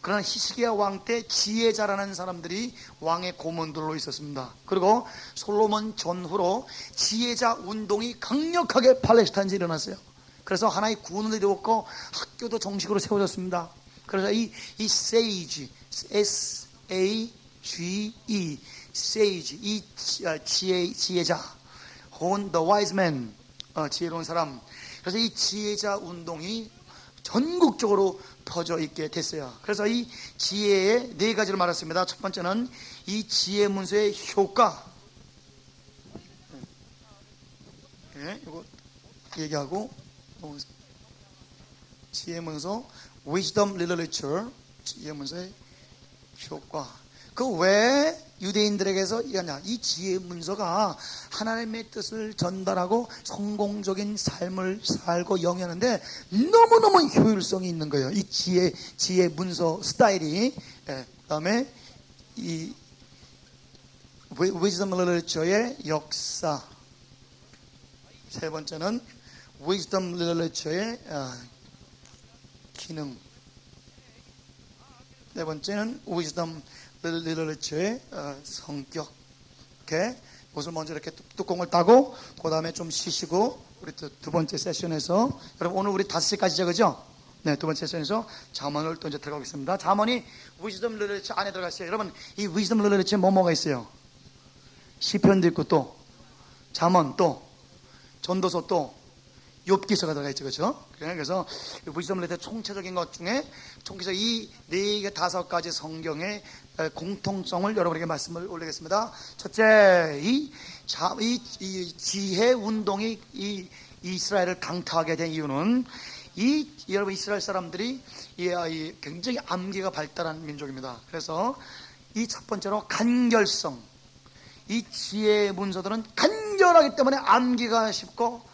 그러나 히스기야 왕 때 지혜자라는 사람들이 왕의 고문들로 있었습니다. 그리고 솔로몬 전후로 지혜자 운동이 강력하게 팔레스타인에서 일어났어요. 그래서 하나의 군을 이루었고 학교도 정식으로 세워졌습니다. 그래서 이 sage, S-A-G-E, sage, 이 지혜자, 혹은 the wise man, 지혜로운 사람. 그래서 이 지혜자 운동이 전국적으로 퍼져 있게 됐어요. 그래서 이 지혜의 네 가지를 말했습니다. 첫 번째는 이 지혜 문서의 효과. 이거 얘기하고 지혜 문서, wisdom literature, 지혜 문서의 효과. 그 왜 유대인들에게서 이 지혜 문서가 하나님의 뜻을 전달하고 성공적인 삶을 살고 영위하는데 너무너무 효율성이 있는 거예요. 이 지혜 문서 스타일이. 그 다음에 이 wisdom literature의 역사. 세 번째는 wisdom literature의 기능. 네 번째는 wisdom literature의 성격. 이렇게 옷을 먼저 이렇게 뚜껑을 따고 그 다음에 좀 쉬시고 우리 두 번째 세션에서, 여러분 오늘 우리 5시까지죠, 그죠? 네, 두 번째 세션에서 잠언을 또 이제 들어가겠습니다. 잠언이 wisdom literature 안에 들어갔어요. 여러분 이 wisdom literature 뭐가 있어요? 시편도 있고 또 잠언, 또 전도서, 또 욥기서가 들어가 있죠, 그렇죠? 그래서 wisdom literature 총체적인 것 중에 총체적 이 4개 5가지 성경의 공통성을 여러분에게 말씀을 올리겠습니다. 첫째, 이 지혜 운동이 이 이스라엘을 강타하게 된 이유는 여러분 이스라엘 사람들이 굉장히 암기가 발달한 민족입니다. 그래서 이 첫 번째로 간결성, 이 지혜 문서들은 간결하기 때문에 암기가 쉽고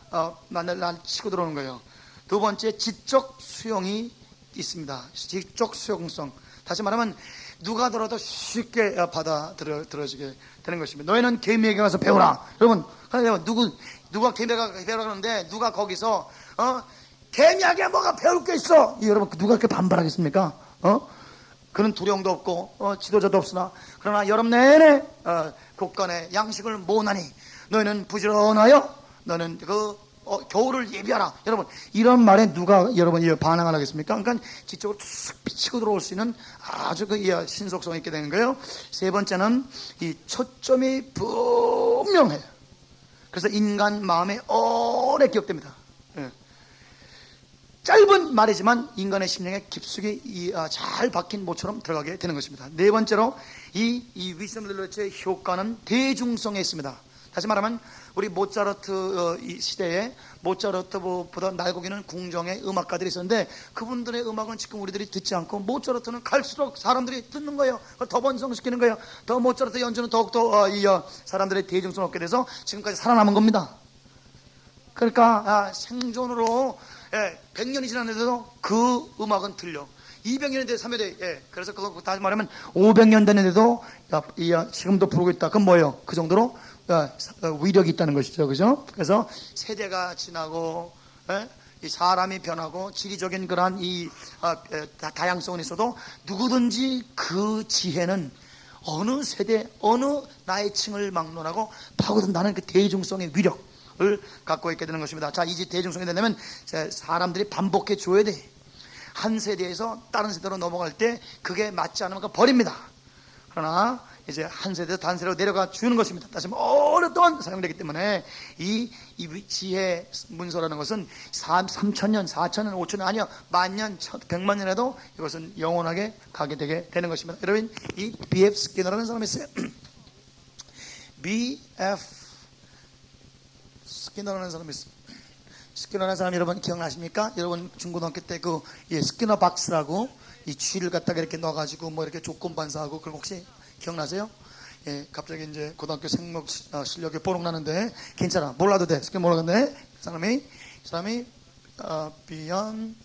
난 치고 들어오는 거예요. 두 번째, 지적 수용이 있습니다. 지적 수용성. 다시 말하면 누가 들어도 쉽게 받아들여지게 되는 것입니다. 너희는 개미에게 가서 배우라. 여러분 누가 개미에게 배우라 그러는데 누가 거기서 개미에게 뭐가 배울 게 있어? 여러분 누가 그렇게 반발하겠습니까? 그런 두려움도 없고 지도자도 없으나, 그러나 여름 내내 곳간에 양식을 모으나니 너희는 부지런하여 너는 겨울을 예비하라. 여러분, 이런 말에 누가 여러분 반항을 하겠습니까? 그러니까 지적으로 툭 비치고 들어올 수 있는 아주 신속성 있게 되는 거예요. 세 번째는 이 초점이 분명해요. 그래서 인간 마음에 오래 기억됩니다. 예. 짧은 말이지만 인간의 심령에 깊숙이 잘 박힌 모처럼 들어가게 되는 것입니다. 네 번째로 이 위즈덤 릴러치의 효과는 대중성에 있습니다. 다시 말하면 우리 모차르트 이 시대에 모차르트보다 날고기는 궁정의 음악가들이 있었는데 그분들의 음악은 지금 우리들이 듣지 않고 모차르트는 갈수록 사람들이 듣는 거예요. 더 번성시키는 거예요. 더 모차르트 연주는 더욱더 사람들의 대중성을 얻게 돼서 지금까지 살아남은 겁니다. 그러니까 생존으로 100년이 지났는데도 그 음악은 들려. 200년이 돼, 300년, 그래서 그거 다시 말하면 500년 됐는데도 지금도 부르고 있다. 그건 뭐예요? 그 정도로 위력이 있다는 것이죠. 그죠? 그래서 세대가 지나고, 이 사람이 변하고, 지리적인 그러한 다양성은 있어도 누구든지 그 지혜는 어느 세대, 어느 나이층을 막론하고 파고든다는 그 대중성의 위력을 갖고 있게 되는 것입니다. 자, 이제 대중성이 되려면 사람들이 반복해 줘야 돼. 한 세대에서 다른 세대로 넘어갈 때 그게 맞지 않으면 그거 버립니다. 그러나 이제 한 세대에서 다른 세대로 내려가 주는 것입니다. 다시 오랫동안 사용되기 때문에 이 지혜 문서라는 것은 3,000년, 4,000년, 5,000년 아니요, 만년, 100만 년에도 이것은 영원하게 가게 되게 되는 것입니다. 여러분, 이 B.F. 스키너라는 사람이 있어요. B.F. 스키너라는 사람이 있어요. 스키너라는 사람 여러분 기억나십니까? 여러분 중고등학교 때 스키너 박스라고 이 쥐를 갖다가 이렇게 넣어가지고 뭐 이렇게 조건 반사하고 그런 거 혹시 기억나세요? 갑자기 이제 고등학교 생물 실력이 뽀록 나는데 괜찮아, 몰라도 돼. 스키너 몰라도 사람이 beyond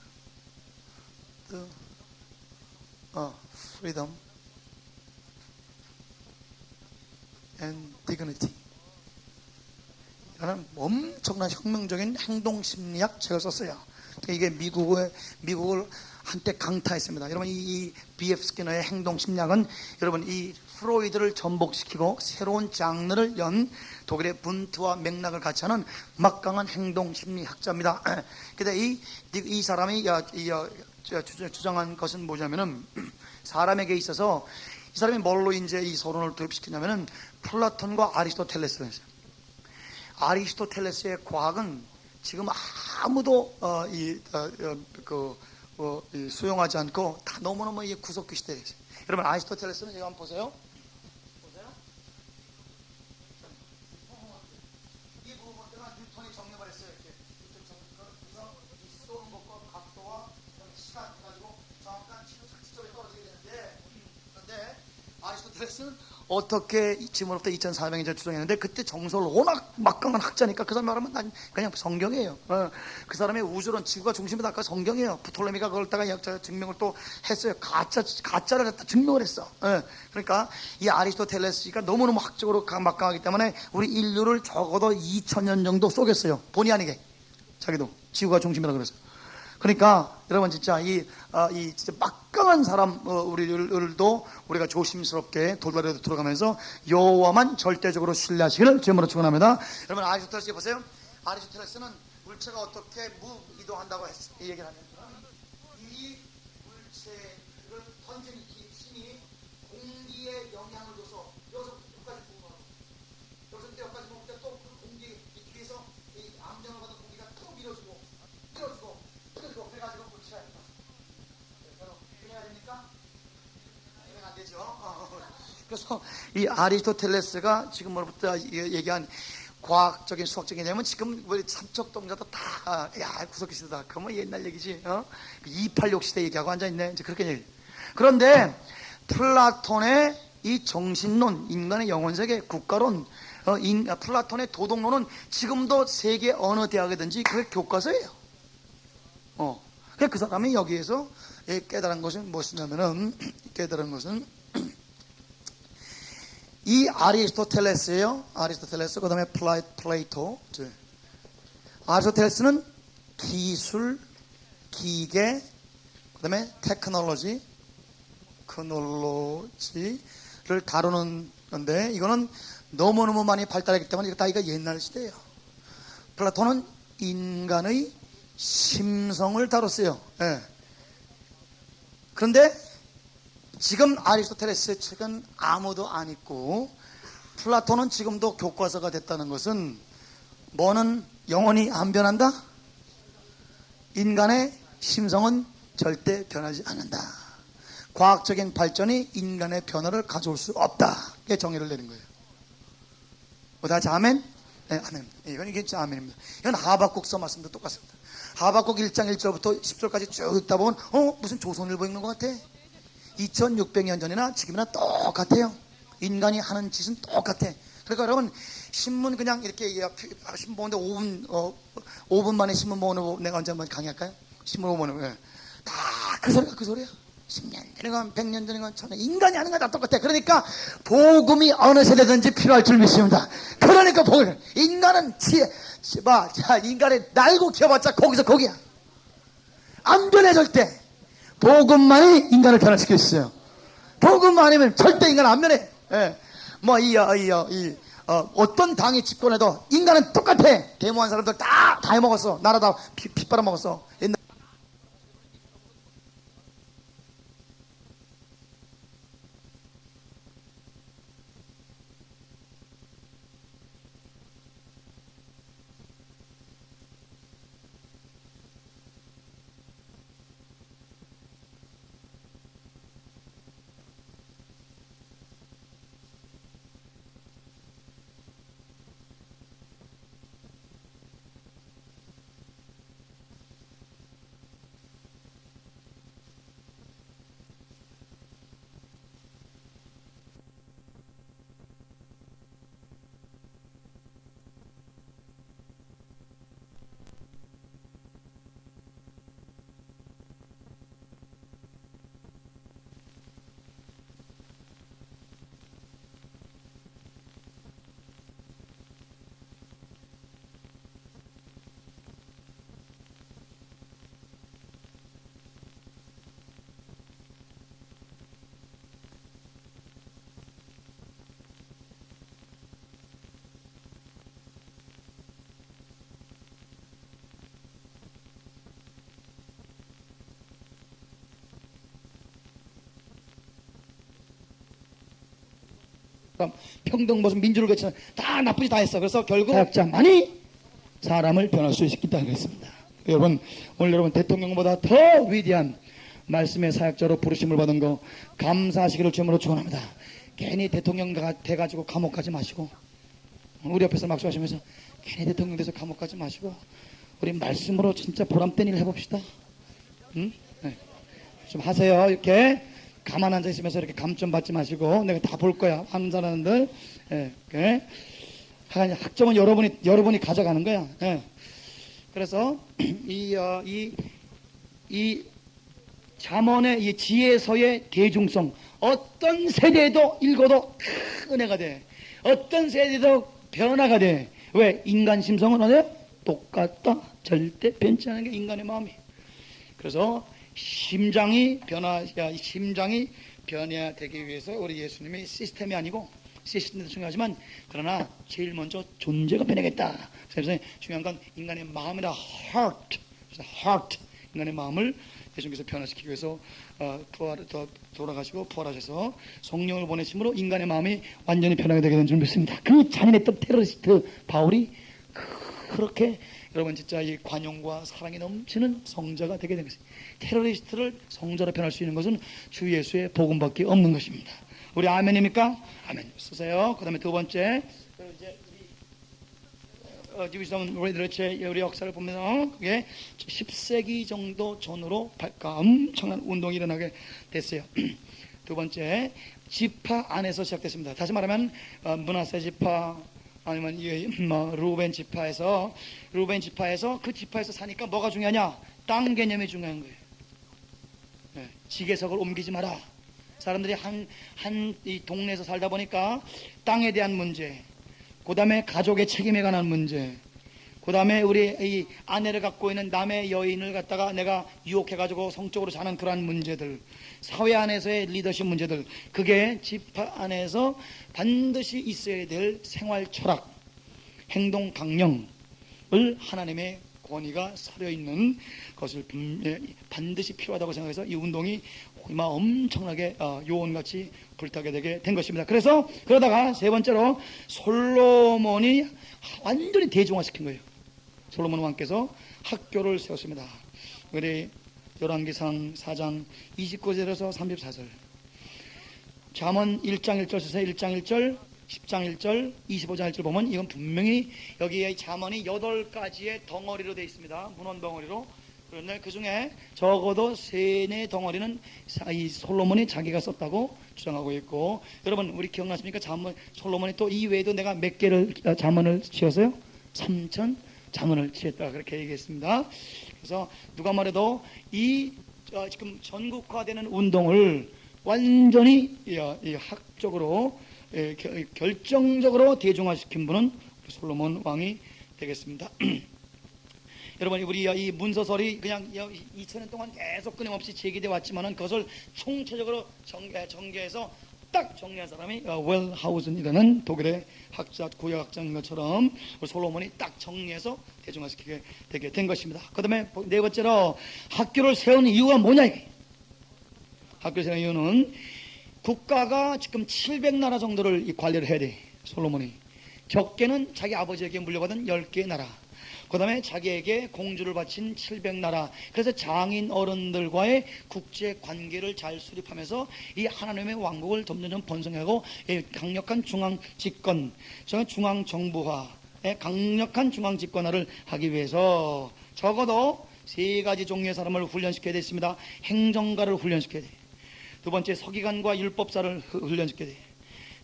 the freedom and dignity. 라는 엄청난 혁명적인 행동심리학 책을 썼어요. 이게 미국을 한때 강타했습니다. 여러분, 이 B.F. 스키너의 행동심리학은 여러분 이 프로이드를 전복시키고 새로운 장르를 연 독일의 분트와 맥락을 같이 하는 막강한 행동심리학자입니다. 근데 이 사람이 주장한 것은 뭐냐면은 사람에게 있어서 이 사람이 뭘로 이제 이 서론을 도입시키냐면은 플라톤과 아리스토텔레스였어요. 아리스토텔레스의 과학은 지금 아무도 수용하지 않고 다 너무너무 구석기 시대에 있어요. 여러분, 아리스토텔레스는 이거 한번 보세요. 이 부분들은 뉴턴이 정립을 했어요. 이렇게. 그래서 이 쏘는 것과 각도와 시간 가지고 정확한 지점이 떨어지게 되는데, 그런데 아리스토텔레스는 어떻게 지금으로부터 2400년 추정했는데 그때 정서를 워낙 막강한 학자니까 그 사람이 말하면 난 그냥 성경이에요. 그 사람의 우주론 지구가 중심이다. 아까 성경이에요. 프톨레미가 그걸 다가 증명을 또 했어요. 가짜를 갖다 증명을 했어. 그러니까 이 아리스토텔레스가 너무너무 학적으로 막강하기 때문에 우리 인류를 적어도 2000년 정도 속였어요. 본의 아니게. 자기도 지구가 중심이라고 그랬어요. 그러니까 여러분 진짜 진짜 막강한 사람 우리들도 우리가 조심스럽게 돌발에도 들어가면서 여호와만 절대적으로 신뢰하시기를 주님으로 축원합니다. 여러분, 아리스토텔레스 보세요. 아리스토텔레스는 물체가 어떻게 이동한다고 얘기를 하면 이 물체를 던지는 힘이 공기에 영향을 줘서 여기까지 부어가고 여기서 여기까지 부을 때 또 그 공기 뒤에서 이 암전을 받은 공기가 또 밀어주고 그래가지고 물체가 분해가 됩니까? 분해가 안 되죠. 그래서 이 아리스토텔레스가 지금으로부터 얘기한 과학적인 수학적인 개념은 지금 우리 삼척동자도 다 구석기 시대다. 그건 뭐 옛날 얘기지. 286 시대 얘기하고 앉아있네. 이제 그렇게 얘기해. 그런데 플라톤의 이 정신론, 인간의 영혼세계, 국가론, 플라톤의 도덕론은 지금도 세계 어느 대학이든지 그게 교과서예요. 그 사람이 여기에서 깨달은 것은 무엇이냐면은, 깨달은 것은 이 아리스토텔레스예요. 아리스토텔레스, 그 다음에 플레이토. 아리스토텔레스는 기술, 기계, 그 다음에 테크놀로지를 다루는 건데, 이거는 너무너무 많이 발달했기 때문에 이거 다 이거 옛날 시대예요. 플라톤은 인간의 심성을 다뤘어요. 예. 그런데 지금 아리스토텔레스의 책은 아무도 안 읽고 플라톤은 지금도 교과서가 됐다는 것은 뭐는 영원히 안 변한다? 인간의 심성은 절대 변하지 않는다. 과학적인 발전이 인간의 변화를 가져올 수 없다. 이게 정의를 내린 거예요. 다 같이 아멘? 네, 아멘. 이게 진짜 아멘입니다. 이건 하박국서 말씀도 똑같습니다. 하박국 1장 1절부터 10절까지 쭉 읽다 보면 무슨 조선일보 읽는 것 같아. 2600년 전이나 지금이나 똑같아요. 인간이 하는 짓은 똑같아. 그러니까 여러분 신문 그냥 이렇게 신문 보는데 5분 만에 신문 보는 내가 언제 한번 강의할까요? 신문 보는 다 그 소리가 그 소리야. 10년 전이건 100년 전이건 1000년 인간이 하는 거 다 똑같아. 그러니까 복음이 어느 세대든지 필요할 줄 믿습니다. 그러니까 복음 인간은 인간의 날고 키워봤자 거기서 거기야. 안 변해 절대. 복음만이 인간을 변화시킬 수 있어요. 복음 아니면 절대 인간 안 변해. 예. 어떤 당이 집권해도 인간은 똑같아. 데모한 사람들 다 해먹었어. 나라 다 피 빨아먹었어. 옛날 평등 무슨 민주를 거치는 다 나쁘지 다 했어. 그래서 결국 사역자만이 사람을 변할 수 있다는 것입니다. 여러분 오늘 여러분 대통령보다 더 위대한 말씀의 사역자로 부르심을 받은 거 감사하시기를 주님으로 축원합니다. 괜히 대통령 돼가지고 감옥 가지 마시고 우리 옆에서 막수하시면서 괜히 대통령 돼서 감옥 가지 마시고 우리 말씀으로 진짜 보람된 일을 해봅시다. 응? 네. 좀 하세요. 이렇게 가만 앉아 있으면서 이렇게 감점 받지 마시고 내가 다 볼 거야. 하는 사람들. 예. 학점은 여러분이 가져가는 거야. 예. 그래서 이 잠언의 이 지혜서의 대중성 어떤 세대에도 읽어도 큰 은혜가 돼. 어떤 세대도 변화가 돼. 왜? 인간 심성은 어때요? 똑같다. 절대 변치 않은 게 인간의 마음이. 그래서 심장이 변해야 되기 위해서 우리 예수님이 시스템이 아니고 시스템도 중요하지만 그러나 제일 먼저 존재가 변해야겠다. 그래서 중요한 건 인간의 마음이다. heart. 인간의 마음을 예수님께서 변화시키기 위해서 돌아가시고 부활하셔서 성령을 보내심으로 인간의 마음이 완전히 변하게 되게 된 줄 믿습니다. 그 잔인했던 테러리스트 바울이 그렇게 여러분 진짜 이 관용과 사랑이 넘치는 성자가 되게 된 것입니다. 테러리스트를 성자로 변할 수 있는 것은 주 예수의 복음밖에 없는 것입니다. 우리 아멘입니까? 아멘. 쓰세요. 그 다음에 두 번째 이제 지휘성 우리 역사를 보면 그게 10세기 정도 전으로 엄청난 운동이 일어나게 됐어요. 두 번째 지파 안에서 시작됐습니다. 다시 말하면 므낫세 지파 아니면 루벤 지파에서 그 지파에서 사니까 뭐가 중요하냐? 땅 개념이 중요한 거예요. 네, 지계석을 옮기지 마라. 사람들이 이 동네에서 살다 보니까 땅에 대한 문제, 그 다음에 가족의 책임에 관한 문제, 그 다음에 우리 이 아내를 갖고 있는 남의 여인을 갖다가 내가 유혹해가지고 성적으로 자는 그러한 문제들, 사회 안에서의 리더십 문제들, 그게 지파 안에서 반드시 있어야 될 생활 철학, 행동 강령을 하나님의 권위가 서려 있는 것을 반드시 필요하다고 생각해서 이 운동이 엄청나게 요원같이 불타게 되게 된 것입니다. 그래서 그러다가 세 번째로 솔로몬이 완전히 대중화시킨 거예요. 솔로몬 왕께서 학교를 세웠습니다. 우리 열왕기상 4장 29절에서 34절, 잠언 1장 1절 쓰세요. 1장 1절, 10장 1절, 25장 1절 보면 이건 분명히 여기에 잠언이 8가지의 덩어리로 되어 있습니다. 문헌 덩어리로. 그런데 그 중에 적어도 3-4 덩어리는 이 솔로몬이 자기가 썼다고 주장하고 있고, 여러분 우리 기억나십니까? 잠언, 솔로몬이 또 이 외에도 내가 몇 개를 잠언을 지었어요? 3천 잠언을 지었다 그렇게 얘기했습니다. 그래서 누가 말해도 이 지금 전국화되는 운동을 완전히 학적으로 결정적으로 대중화시킨 분은 솔로몬 왕이 되겠습니다. 여러분 우리 이 문서설이 그냥 2000년 동안 계속 끊임없이 제기되어 왔지만은 그것을 총체적으로 전개해서 딱 정리한 사람이 웰하우즌이라는 독일의 학자, 구약학자인 것처럼 솔로몬이 딱 정리해서 대중화시키게 되게 된 것입니다. 그 다음에 네 번째로 학교를 세운 이유가 뭐냐? 학교를 세운 이유는 국가가 지금 700나라 정도를 관리를 해야 돼. 솔로몬이 적게는 자기 아버지에게 물려받은 10개의 나라, 그 다음에 자기에게 공주를 바친 700나라. 그래서 장인 어른들과의 국제 관계를 잘 수립하면서 이 하나님의 왕국을 점점 번성하고 강력한 중앙 집권, 중앙 정부화, 강력한 중앙 집권화를 하기 위해서 적어도 3가지 종류의 사람을 훈련시켜야 됐습니다. 행정가를 훈련시켜야 돼. 두 번째 서기관과 율법사를 훈련시켜야 돼.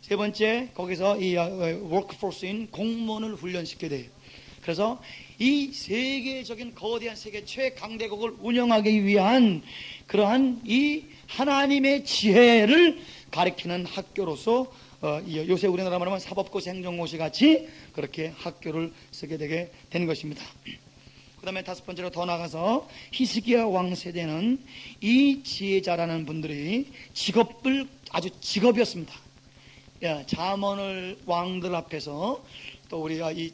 세 번째 거기서 이 워크포스인 공무원을 훈련시켜야 돼. 그래서 이 세계적인 거대한 세계 최강대국을 운영하기 위한 그러한 이 하나님의 지혜를 가리키는 학교로서 요새 우리나라 말하면 사법고시 행정고시 같이 그렇게 학교를 쓰게 되게 된 것입니다. 그 다음에 5번째로 더 나가서 히스기야 왕 세대는 이 지혜자라는 분들이 직업을 아주 직업이었습니다. 잠언을 왕들 앞에서 또 우리가 이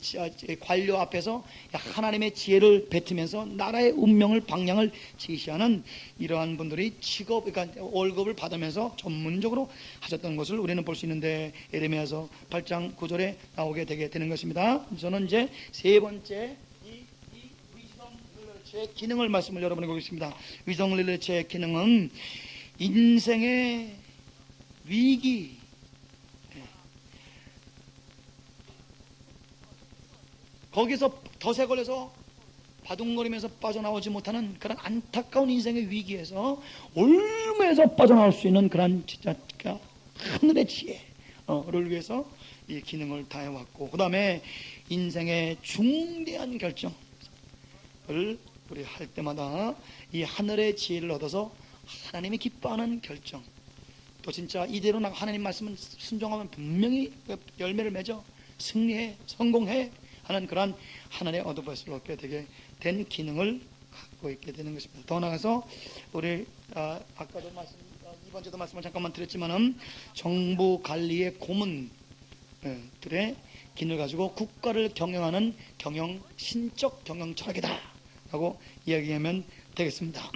관료 앞에서 하나님의 지혜를 뱉으면서 나라의 운명을 방향을 제시하는 이러한 분들이 직업, 그러니까 월급을 받으면서 전문적으로 하셨던 것을 우리는 볼 수 있는데 에레미야서 8장 9절에 나오게 되게 되는 것입니다. 저는 이제 세 번째 이 위정 릴레체의 기능을 말씀을 여러분에게 하겠습니다. 위정 릴레체의 기능은 인생의 위기, 거기서 덫에 걸려서 바둥거리면서 빠져나오지 못하는 그런 안타까운 인생의 위기에서 올무에서 빠져나올 수 있는 그런 진짜 하늘의 지혜를 위해서 이 기능을 다해왔고, 그 다음에 인생의 중대한 결정을 우리 할 때마다 이 하늘의 지혜를 얻어서 하나님이 기뻐하는 결정, 또 진짜 이대로 하나님 말씀은 순종하면 분명히 열매를 맺어 승리해 성공해 하는 그런 하나님의 어드바이스를 얻게 되게 된 기능을 갖고 있게 되는 것입니다. 더 나아가서 우리 아까도 이번 주도 말씀을 잠깐만 드렸지만은 정부 관리의 고문들의 기능을 가지고 국가를 경영하는 신적 경영 철학이다라고 이야기하면 되겠습니다.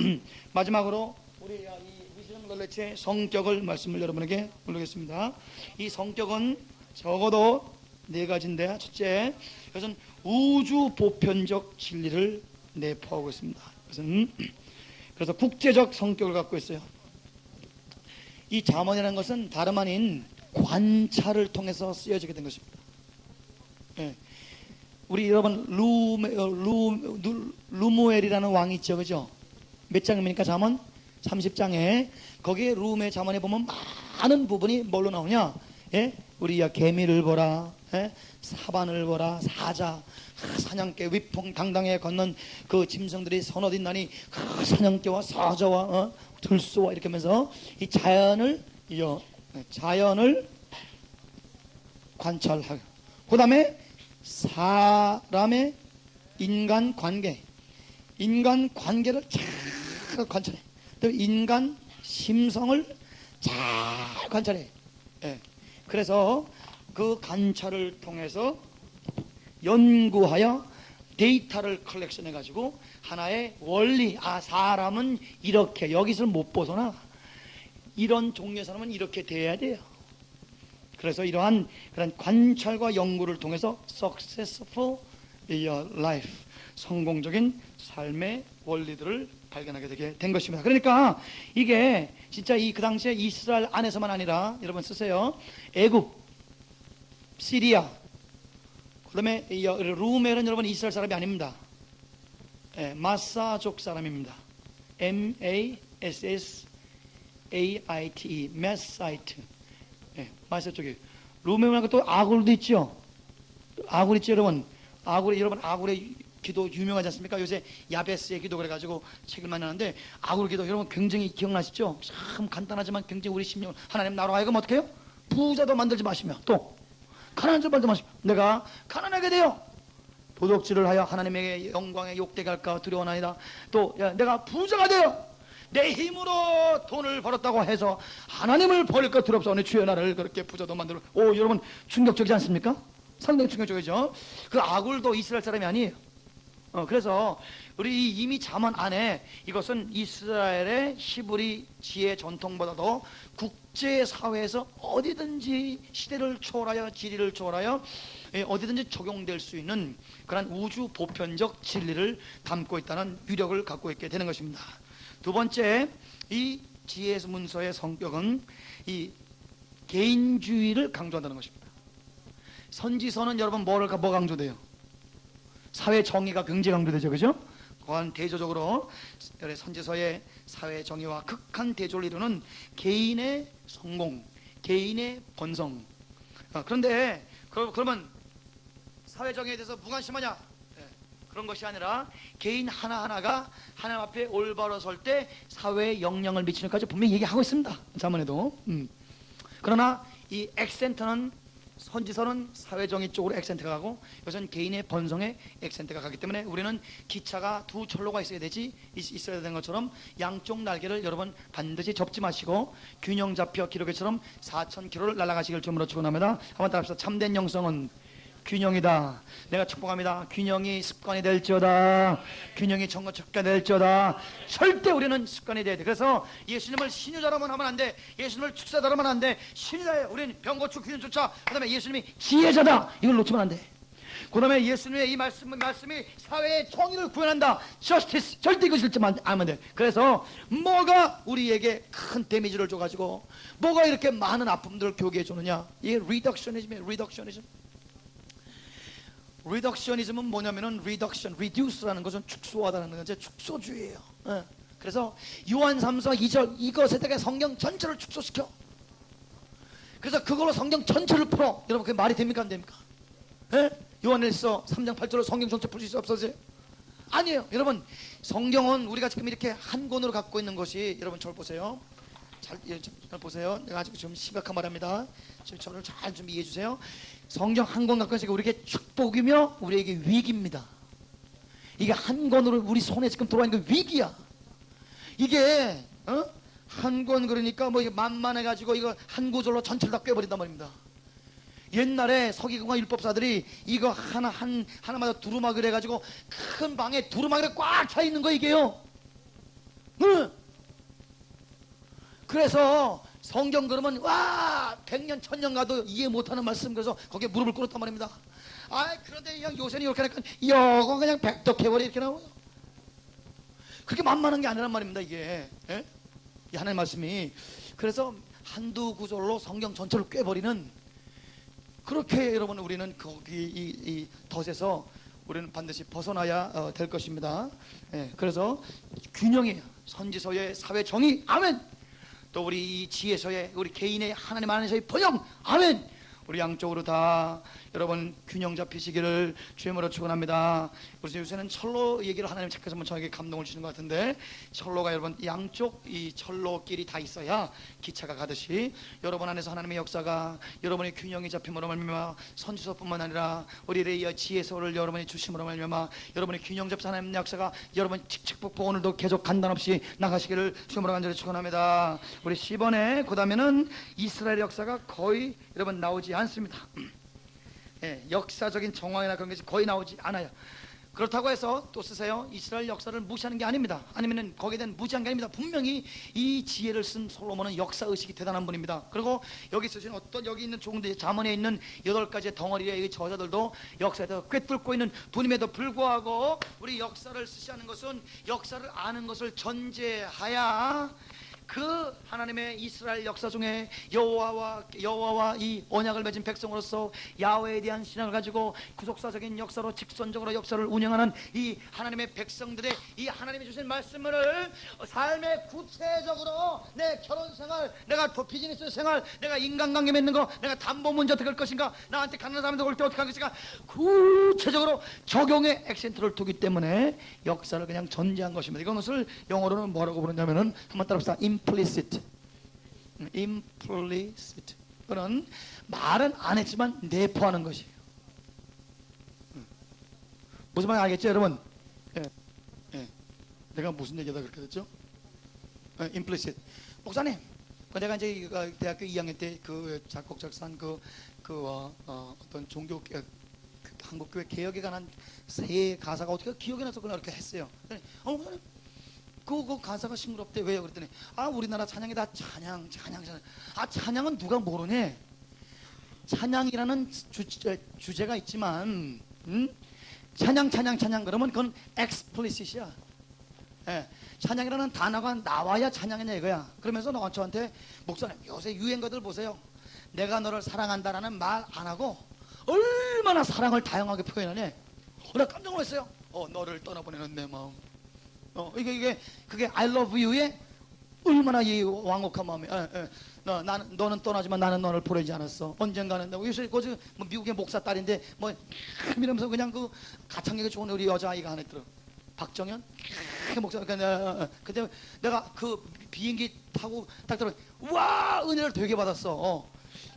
마지막으로 우리 이 위즈덤 널리지의 성격을 말씀을 여러분에게 올리겠습니다. 이 성격은 적어도 4가지인데, 첫째, 이것은 우주 보편적 진리를 내포하고 있습니다. 그래서 국제적 성격을 갖고 있어요. 이 잠언이라는 것은 다름 아닌 관찰을 통해서 쓰여지게 된 것입니다. 우리 여러분 루무엘이라는 왕이 있죠, 그죠? 몇 장입니까? 잠언 30장에 거기에 루메 잠언에 보면 많은 부분이 뭘로 나오냐? 우리 개미를 보라, 사반을 보라, 사자, 사냥개, 위풍 당당하게 걷는 그 짐승들이 서너 뒷나니 그 사냥개와 사자와 들소와 이렇게 하면서 이 자연을 관찰하고, 그 다음에 사람의 인간 관계, 인간 관계를 잘 관찰해. 또 인간 심성을 잘 관찰해. 예. 그래서 그 관찰을 통해서 연구하여 데이터를 컬렉션해 가지고 하나의 원리, 사람은 이렇게 여기서 못 벗어나, 이런 종류의 사람은 이렇게 돼야 돼요. 그래서 이러한 그런 관찰과 연구를 통해서 successful life, 성공적인 삶의 원리들을 발견하게 되게 된 것입니다. 그러니까 이게 진짜 그 당시에 이스라엘 안에서만 아니라, 여러분 쓰세요, 애굽, 시리아, 그 다음에 루멜은 여러분 이스라엘 사람이 아닙니다. 마사족 사람입니다. M-A-S-S-A-I-T-E, 마사이트. 마사 쪽에 루멜하고 또 아굴도 있죠. 아굴 있죠, 여러분. 아굴의 기도 유명하지 않습니까? 요새 야베스의 기도 그래가지고 책을 많이 하는데, 아굴 기도 여러분 굉장히 기억나시죠? 참 간단하지만 굉장히 우리 심령, 하나님 나로 하여금 어떻게 해요? 부자도 만들지 마시며, 또 가난한 줄 말도 마시고, 내가 가난하게 되어 도둑질을 하여 하나님에게 영광에 욕되게 할까 두려워하나이다. 또 내가 부자가 되어 내 힘으로 돈을 벌었다고 해서 하나님을 버릴 것 두렵사오니 주여 나를 그렇게 부자도 만들어. 오, 여러분 충격적이지 않습니까? 상당히 충격적이죠. 그 아굴도 이스라엘 사람이 아니에요. 그래서 우리 이미 잠언 안에 이것은 이스라엘의 히브리 지혜 전통보다도 국제사회에서 어디든지 시대를 초월하여 지리를 초월하여 어디든지 적용될 수 있는 그런 우주 보편적 진리를 담고 있다는 위력을 갖고 있게 되는 것입니다. 두 번째, 이 지혜 문서의 성격은 이 개인주의를 강조한다는 것입니다. 선지서는 여러분 뭐 강조돼요? 사회 정의가 굉장히 강조되죠, 그죠? 그건 대조적으로 선지서의 사회 정의와 극한 대조를 이루는 개인의 성공, 개인의 번성. 그런데 그러면 사회 정의에 대해서 무관심하냐? 그런 것이 아니라 개인 하나하나가 하나님 앞에 올바로 설 때 사회에 영향을 미치는 것까지 분명히 얘기하고 있습니다, 자문에도. 그러나 이 액센트는, 선지서는 사회정의 쪽으로 액센트가 가고 이것은 개인의 번성에 액센트가 가기 때문에 우리는 기차가 두 철로가 있어야 되는 것처럼 양쪽 날개를 여러분 반드시 접지 마시고 균형 잡혀 기록에처럼 4,000km를 날아가시길 주님으로 축원합니다. 한번 따라합시다. 참된 영성은 균형이다. 내가 축복합니다. 균형이 습관이 될지어다. 균형이 정거축가 될지어다. 절대 우리는 습관이 돼야 돼. 그래서 예수님을 신유자로만 하면 안 돼. 예수님을 축사자로만 하면 안 돼. 신유자에 우리는 병고축 균형조차. 그 다음에 예수님이 지혜자다. 이걸 놓치면 안 돼. 그 다음에 예수님의 이 말씀이 사회의 정의를 구현한다. 저스티스. 절대 이거 실지만 안 돼. 그래서 뭐가 우리에게 큰 데미지를 줘가지고 뭐가 이렇게 많은 아픔들을 교개해 주느냐. 이게 리덕셔니즘이에요. 리덕셔니즘은 뭐냐면은 reduce라는 것은 축소하다는 것은 축소주의예요. 그래서 요한 3서 2절 이것에다가 성경 전체를 축소시켜. 그래서 그걸로 성경 전체를 풀어. 여러분 그게 말이 됩니까 안 됩니까? 요한일서 3장 8절로 성경 전체 풀 수 있어요 없어요? 아니에요. 여러분 성경은 우리가 지금 이렇게 한 권으로 갖고 있는 것이, 여러분 저를 보세요. 잘 보세요. 내가 아직 좀 심각한 말합니다. 저를 잘 좀 이해해 주세요. 성경 한 권 갖고 있으니까 우리에게 축복이며 우리에게 위기입니다. 이게 한 권으로 우리 손에 지금 들어와 있는 게 위기야. 이게 한 권 그러니까 뭐 이게 만만해 가지고 이거 한 구절로 전체를 다 꿰버린단 말입니다. 옛날에 서기관과 율법사들이 이거 하나마다 두루마기를 해가지고 큰 방에 두루마기를 꽉 차 있는 거 이게요. 그래서 성경 그러면 와 100년 1000년 가도 이해 못하는 말씀, 그래서 거기에 무릎을 꿇었단 말입니다. 그런데 그냥 요새는 이렇게 하니까 이거 그냥 백덕해버려 이렇게 나와요. 그렇게 만만한 게 아니란 말입니다 이게. 이 하나님의 말씀이. 그래서 한두 구절로 성경 전체를 꿰버리는, 그렇게 여러분 우리는 거기 이 덫에서 우리는 반드시 벗어나야 될 것입니다. 그래서 균형이에요. 선지서의 사회 정의, 아멘. 또 우리 이 지혜서의 우리 개인의 하나님 안에서의 번영, 아멘. 우리 양쪽으로 다 여러분 균형 잡히시기를 주님으로 축원합니다. 그래서 요새는 철로 얘기를 하나님 자꾸 한번 저에게 감동을 주시는 것 같은데, 철로가 여러분 양쪽 이 철로길이 다 있어야 기차가 가듯이 여러분 안에서 하나님의 역사가 여러분의 균형이 잡힘으로 말미암아 선지서뿐만 아니라 우리의 지혜서를 여러분이 주심으로 말미암아 여러분의 균형 잡힌 하나님의 역사가 여러분 칙칙폭폭 오늘도 계속 간단 없이 나가시기를 주님으로 간절히 축원합니다. 우리 10번에 그 다음에는 이스라엘 역사가 거의 여러분 나오지 않습니다. 예, 역사적인 정황이나 그런 것이 거의 나오지 않아요. 그렇다고 해서 또 쓰세요. 이스라엘 역사를 무시하는 게 아닙니다. 아니면은 거기에 대한 무지한 게 아닙니다. 분명히 이 지혜를 쓴 솔로몬은 역사의식이 대단한 분입니다. 그리고 여기 쓰신 어떤 여기 있는 종들 잠언에 있는 8가지의 덩어리의 저자들도 역사에서 꿰뚫고 있는 분임에도 불구하고 우리 역사를 쓰시하는 것은 역사를 아는 것을 전제하야 그 하나님의 이스라엘 역사 중에 여호와와 이 언약을 맺은 백성으로서 야훼에 대한 신앙을 가지고 구속사적인 역사로 직선적으로 역사를 운영하는 이 하나님의 백성들의 이 하나님이 주신 말씀을 삶의 구체적으로 내 결혼생활, 내가 비즈니스 생활, 내가 인간관계 맺는 거, 내가 담보 문제 어떻게 할 것인가, 나한테 가난한 사람들 올 때 어떻게 할 것인가 구체적으로 적용의 액센트를 두기 때문에 역사를 그냥 전제한 것입니다. 이것을 영어로는 뭐라고 부르냐면은 한번 따라합시다. implicit. 그는 말은 안 했지만 내포하는 것이에요. 무슨 말인지 알겠죠, 여러분? 예, 예. 내가 무슨 얘기하다 그렇게 됐죠? implicit. 목사님, 내가 이제 대학교 2학년 때 그 작곡 작사한 어떤 종교 한국교회 개혁에 관한 새 가사가 어떻게 기억이 나서 그렇게 했어요. 목사님, 그 가사가 싱그럽대. 왜요? 그랬더니 우리나라 찬양이 다 찬양. 찬양은 누가 모르네. 찬양이라는 주제가 있지만 찬양 그러면 그건 explicit이야. 예, 찬양이라는 단어가 나와야 찬양이냐 이거야. 그러면서 저한테 목사님, 요새 유행가들 보세요. 내가 너를 사랑한다라는 말 안 하고 얼마나 사랑을 다양하게 표현하네. 나 깜짝 놀랐어요. 너를 떠나보내는 내 마음. 그게 I love you의 얼마나 이 완곡한 마음이야. 너는 떠나지만 나는 너를 보내지 않았어. 언젠가는. 요새 미국의 목사 딸인데 이러면서 그냥 그 가창력이 좋은 우리 여자아이가 하나 있더라. 박정현 목사. 그때 내가 그 비행기 타고 딱 들어, 와, 은혜를 되게 받았어.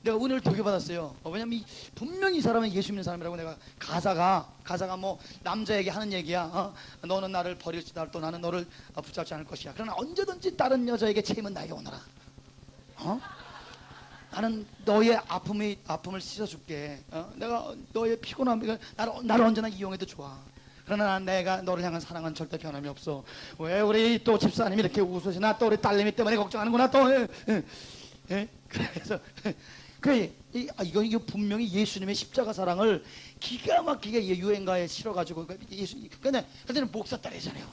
내가 은혜를 되게 받았어요. 왜냐면 분명히 이 사람은 예수 믿는 사람이라고. 내가 가사가 뭐 남자에게 하는 얘기야. 너는 나를 버릴지라도 나는 너를 붙잡지 않을 것이야. 그러나 언제든지 다른 여자에게 체임은 나에게 오너라. 나는 너의 아픔을 씻어줄게. 내가 너의 피곤함, 나를 언제나 이용해도 좋아. 그러나 내가 너를 향한 사랑은 절대 변함이 없어. 왜 우리 또 집사님이 이렇게 웃으시나? 또 우리 딸내미 때문에 걱정하는구나 또. 그래서 이거 분명히 예수님의 십자가 사랑을 기가 막히게 유행가에 실어가지고 근데 목사 딸이잖아요.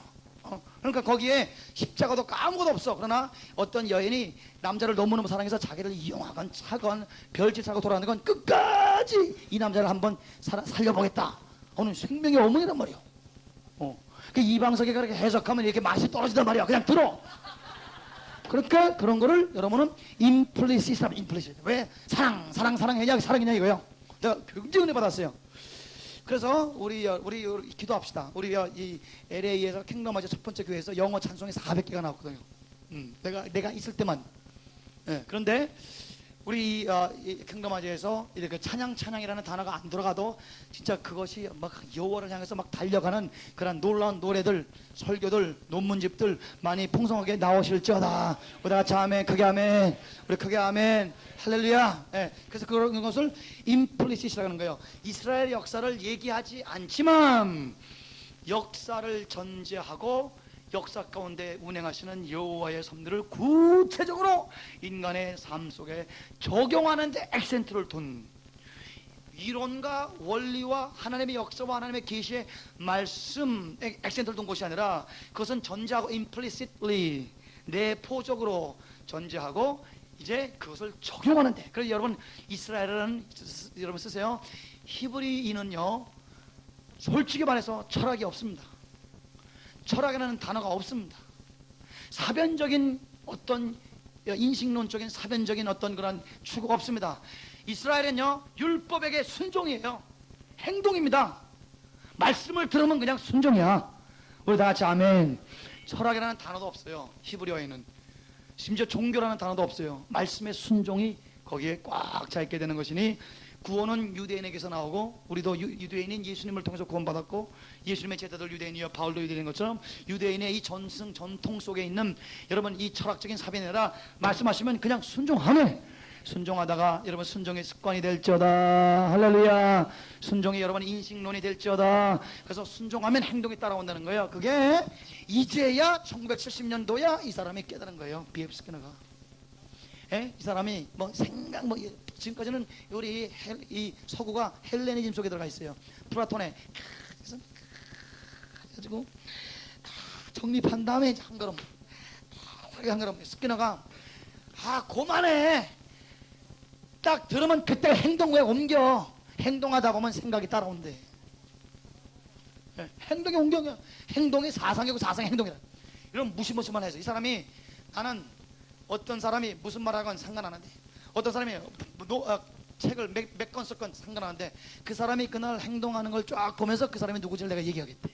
그러니까 거기에 십자가도 아무것도 없어. 그러나 어떤 여인이 남자를 너무너무 사랑해서 자기를 이용하건 차건 별짓 하고 돌아가는 건 끝까지 이 남자를 한번 살려보겠다. 오늘 생명의 어머니란 말이야. 이방석에 그렇게 해석하면 이렇게 맛이 떨어지단 말이야. 그냥 들어. 그러니까 그런 거를 여러분은 implicit이라면 implicit. 왜? 사랑이냐 사랑이냐 이거요. 내가 굉장히 은혜 받았어요. 그래서 우리 기도합시다. 우리 이 LA에서 킹덤아지 첫 번째 교회에서 영어 찬송이 400개가 나왔거든요. 내가 있을 때만. 그런데 우리 킹덤아지에서 이렇게 찬양이라는 단어가 안 들어가도 진짜 그것이 막 여호와를 향해서 막 달려가는 그런 놀라운 노래들, 설교들, 논문집들 많이 풍성하게 나오실지어다. 우리 같이 아멘, 크게 아멘, 우리 크게 아멘, 할렐루야. 그래서 그런 것을 implicit이라고 하는 거예요. 이스라엘 역사를 얘기하지 않지만 역사를 전제하고 역사 가운데 운행하시는 여호와의 섭리를 구체적으로 인간의 삶 속에 적용하는 데 액센트를 둔 이론과 원리와 하나님의 역사와 하나님의 계시의 말씀 액센트를 둔 것이 아니라 그것은 전제하고 implicitly 내포적으로 전제하고 이제 그것을 적용하는데. 그래서 여러분 이스라엘은 여러분 쓰세요. 히브리인은요 솔직히 말해서 철학이 없습니다. 철학이라는 단어가 없습니다. 사변적인 어떤 인식론적인 사변적인 어떤 그런 추구가 없습니다. 이스라엘은요, 율법에게 순종이에요. 행동입니다. 말씀을 들으면 그냥 순종이야. 우리 다 같이 아멘. 철학이라는 단어도 없어요. 히브리어에는. 심지어 종교라는 단어도 없어요. 말씀의 순종이 거기에 꽉 차 있게 되는 것이니, 구원은 유대인에게서 나오고, 우리도 유대인인 예수님을 통해서 구원받았고, 예수님의 제자들 유대인이요 바울도 유대인인 것처럼 유대인의 이 전통 속에 있는 여러분 이 철학적인 사변이라 말씀하시면 그냥 순종하네. 순종하다가 여러분 순종의 습관이 될지어다. 할렐루야. 순종이 여러분 인식론이 될지어다. 그래서 순종하면 행동이 따라온다는 거예요. 그게 이제야 1970년도야 이 사람이 깨달은 거예요. B.F. 스키너가. 이 사람이 뭐 생각 지금까지는 우리 이 서구가 헬레니즘 속에 들어가 있어요. 플라톤의 그래서 가지고 정립한 다음에 한 걸음 한 걸음 스키너가 그만해. 딱 들으면 그때 행동에 옮겨. 행동하다 보면 생각이 따라온대. 행동에 옮겨. 행동이 사상이고 사상이 행동이라. 이런 무시무시만 해서 이 사람이 나는 어떤 사람이 무슨 말하건 상관 안 한대. 어떤 사람이 책을 몇 권 썼건 상관 안 한데 그 사람이 그날 행동하는 걸 쫙 보면서 그 사람이 누구지를 내가 얘기하겠대.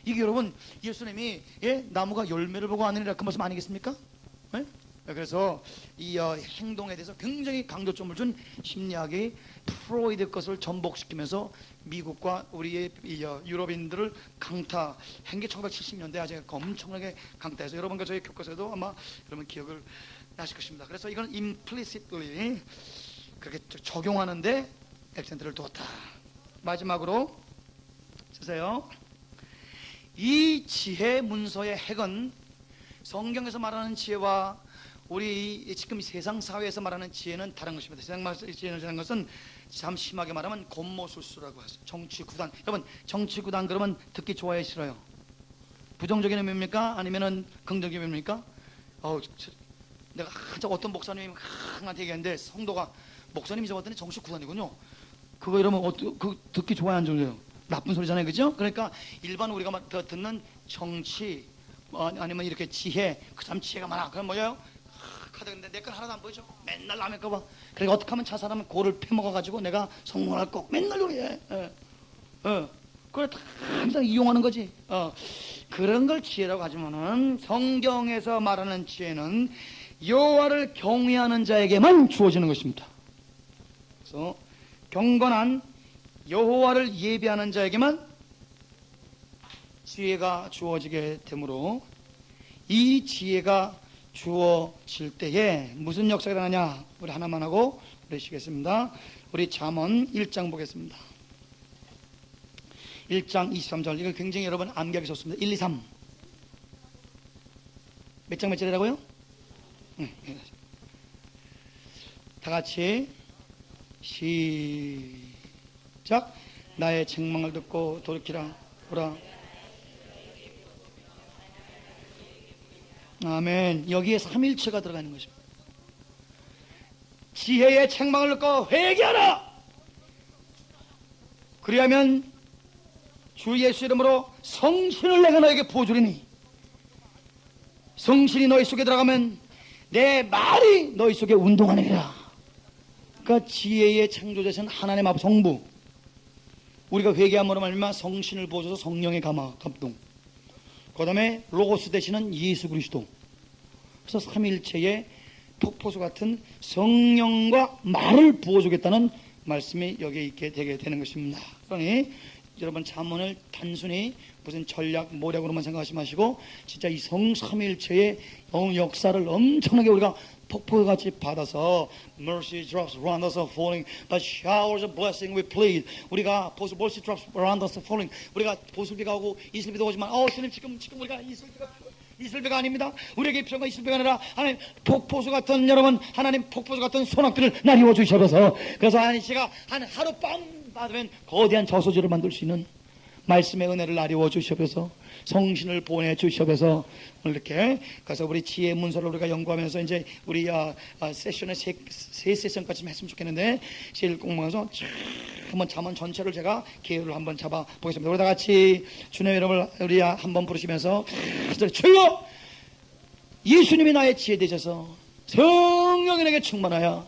이게 여러분 예수님이 나무가 열매를 보고 아느니라 그 말씀 아니겠습니까? 그래서 이 행동에 대해서 굉장히 강조점을 준 심리학이 프로이드 것을 전복시키면서 미국과 우리의 유럽인들을 강타한 게 1970년대 아주 엄청나게 강타해서 여러분과 저희 교과서에도 아마 여러분 기억을 나실 것입니다. 그래서 이건 implicitly 그렇게 적용하는데 액센트를 두었다. 마지막으로 주세요. 이 지혜 문서의 핵은 성경에서 말하는 지혜와 우리 지금 세상 사회에서 말하는 지혜는 다른 것입니다. 세상 지혜라는 것은 참 심하게 말하면 겉모술수라고 하죠. 정치구단. 여러분 정치구단 그러면 듣기 좋아요 싫어요? 부정적인 의미입니까? 아니면은 긍정적인 의미입니까? 내가 어떤 목사님이 한테 얘기했는데 성도가 목사님이 저봤더니 정치구단이군요. 그거 이러면 그 듣기 좋아요 안 좋아요? 나쁜 소리잖아요, 그죠? 그러니까 일반 우리가 듣는 정치 아니면 이렇게 지혜, 그 사람 지혜가 많아. 그럼 뭐예요? 근데 내 건 하나도 안 보이죠? 맨날 남의 거 봐. 그러니까 어떻게 하면 저 사람은 고를 패먹어가지고 내가 성공할 거 맨날 요리해. 그걸 다 항상 이용하는 거지. 그런 걸 지혜라고 하지만은 성경에서 말하는 지혜는 여호와를 경외하는 자에게만 주어지는 것입니다. 그래서 경건한 여호와를 예배하는 자에게만 지혜가 주어지게 되므로 이 지혜가 주어질 때에 무슨 역사가 일어나냐? 우리 하나만 하고 우리 쉬겠습니다. 우리 잠언 1장 보겠습니다. 1장 23절. 이거 굉장히 여러분 암기하기 좋습니다. 1, 2, 3. 몇 장 몇 절이라고요? 다 같이 시작. 나의 책망을 듣고 돌이키라. 보라. 아멘. 여기에 삼일체가 들어가는 것입니다. 지혜의 책망을 듣고 회개하라. 그리하면 주 예수 이름으로 성신을 내가 너에게 부어주리니 성신이 너희 속에 들어가면 내 말이 너희 속에 운동하느니라. 그러니까 지혜의 창조자신 하나님 아버지 성부, 우리가 회개함으로 말미암아 성신을 부어줘서 성령의 감동, 그 다음에 로고스 되시는 예수 그리스도. 그래서 삼일체의 폭포수 같은 성령과 말을 부어주겠다는 말씀이 여기에 있게 되게 되는 것입니다. 그러니 여러분 잠언을 단순히 무슨 전략 모략으로만 생각하지 마시고 진짜 이 삼일체의 역사를 엄청나게 우리가 폭포같이 받아서 mercy drops around us are falling, but showers of blessing we plead. 우리가 mercy drops around us are falling. 우리가 보슬비가 오고 이슬비도 오지만 주님 지금 우리가 이슬비가 아닙니다. 우리에게 필요한 건 이슬비가 아니라 하나님 폭포수 같은 여러분 하나님 폭포수 같은 소낙들을 나리워 주셔서 그래서 하나님 제가 한 하룻밤 받으면 거대한 저소지를 만들 수 있는 말씀의 은혜를 나리워 주셔서 성신을 보내 주셔서 이렇게 그래서 우리 지혜 문서를 우리가 연구하면서 이제 우리 세션에 세 세션까지 했으면 좋겠는데 제일 공부해서 한번 잠언 전체를 제가 계율을 한번 잡아 보겠습니다. 우리 다 같이 주님의 이름을 우리 한번 부르시면서 주여 예수님이 나의 지혜 되셔서 성령이 내게 충만하여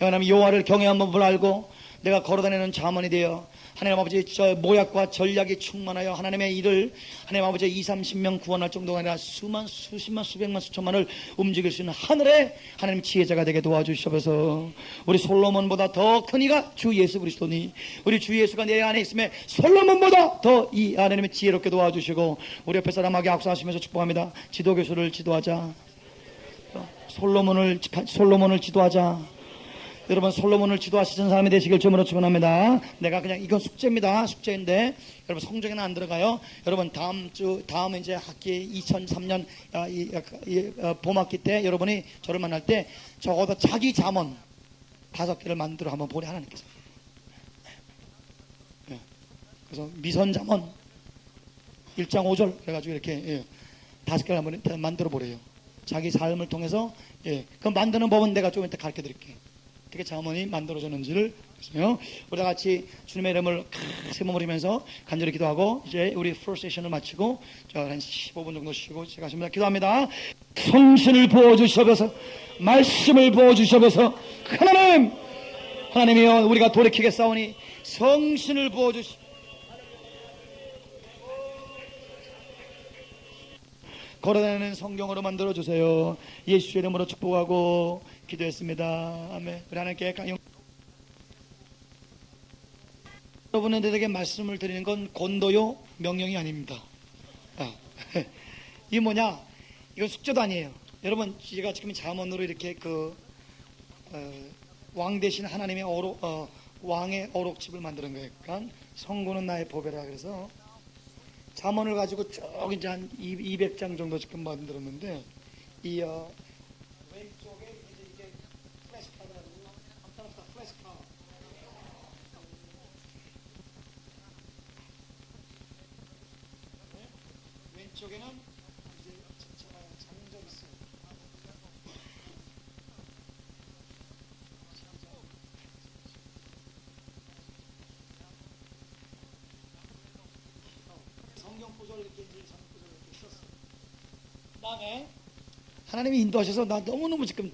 하나님 여호와를 경외한 법을 알고 내가 걸어다니는 자문이 되어 하나님 아버지 저 모약과 전략이 충만하여 하나님의 일을 하나님 아버지 20-30명 구원할 정도가 아니라 수만 수십만 수백만 수천만을 움직일 수 있는 하늘의 하나님 지혜자가 되게 도와주시옵소서. 우리 솔로몬보다 더 큰 이가 주 예수 그리스도니 우리 주 예수가 내 안에 있음에 솔로몬보다 더 이 하나님의 지혜롭게 도와주시고 우리 옆에 사람에게 악수하시면서 축복합니다. 지도교수를 지도하자. 솔로몬을 지도하자. 여러분 솔로몬을 지도하시는 사람이 되시길 주님으로 축원합니다. 내가 그냥 이건 숙제입니다. 숙제인데 여러분 성적에는 안 들어가요. 여러분 다음 이제 학기 2003년 봄학기 때 여러분이 저를 만날 때 적어도 자기 잠언 5개를 만들어 한번 보래 하나님께서. 그래서 미선 잠언 1장 5절 그래가지고 이렇게 5개를 한번 만들어 보래요. 자기 삶을 통해서 그 만드는 법은 내가 좀 이따 가르쳐 드릴게요. 어떻게 자문이 만들어졌는지를 그래서요. 우리 다 같이 주님의 이름을 세모무리면서 간절히 기도하고 이제 우리 first 세션을 마치고 한 15분 정도 쉬고 시작하십니다. 기도합니다. 성신을 부어주시옵소서. 말씀을 부어주시옵소서. 하나님이여 우리가 돌이키겠사오니 성신을 부어주시옵소서. 걸어다니는 성경으로 만들어주세요. 예수 이름으로 축복하고 기도했습니다. 아멘. 우리 하나님께 여러분들에게 말씀을 드리는 건 권도요 명령이 아닙니다. 이게 뭐냐? 이건 숙제도 아니에요. 여러분 제가 지금 잠언으로 이렇게 왕 대신 하나님의 왕의 어록집을 만드는 거예요. 그러니까 성고는 나의 보배라 그래서 잠언을 가지고 쭉 이제 한 200장 정도 지금 만들었는데 이 왼쪽에 이게 플래시카드라고 한편부터 플래시카드 왼쪽에는 이제 장적 있어요. 성경 구절 이렇게 썼어요. 그다음에 하나님이 인도하셔서 나 너무너무 지금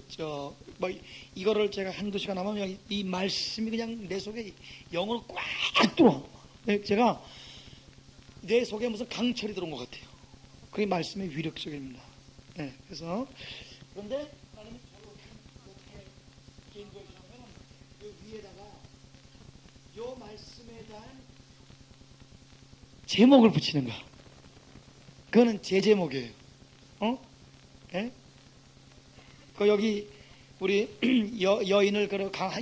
이거를 제가 한두 시간 하면 이 말씀이 그냥 내 속에 영으로 꽉 들어와. 제가 내 속에 무슨 강철이 들어온 것 같아요. 그게 말씀의 위력적입니다. 네, 그래서 그런데 하나님이 어떻게 인도하시냐면 요 위에다가 요 말씀에 대한 제목을 붙이는 거야. 그거는 제 제목이에요. 예? 여기 우리 여인을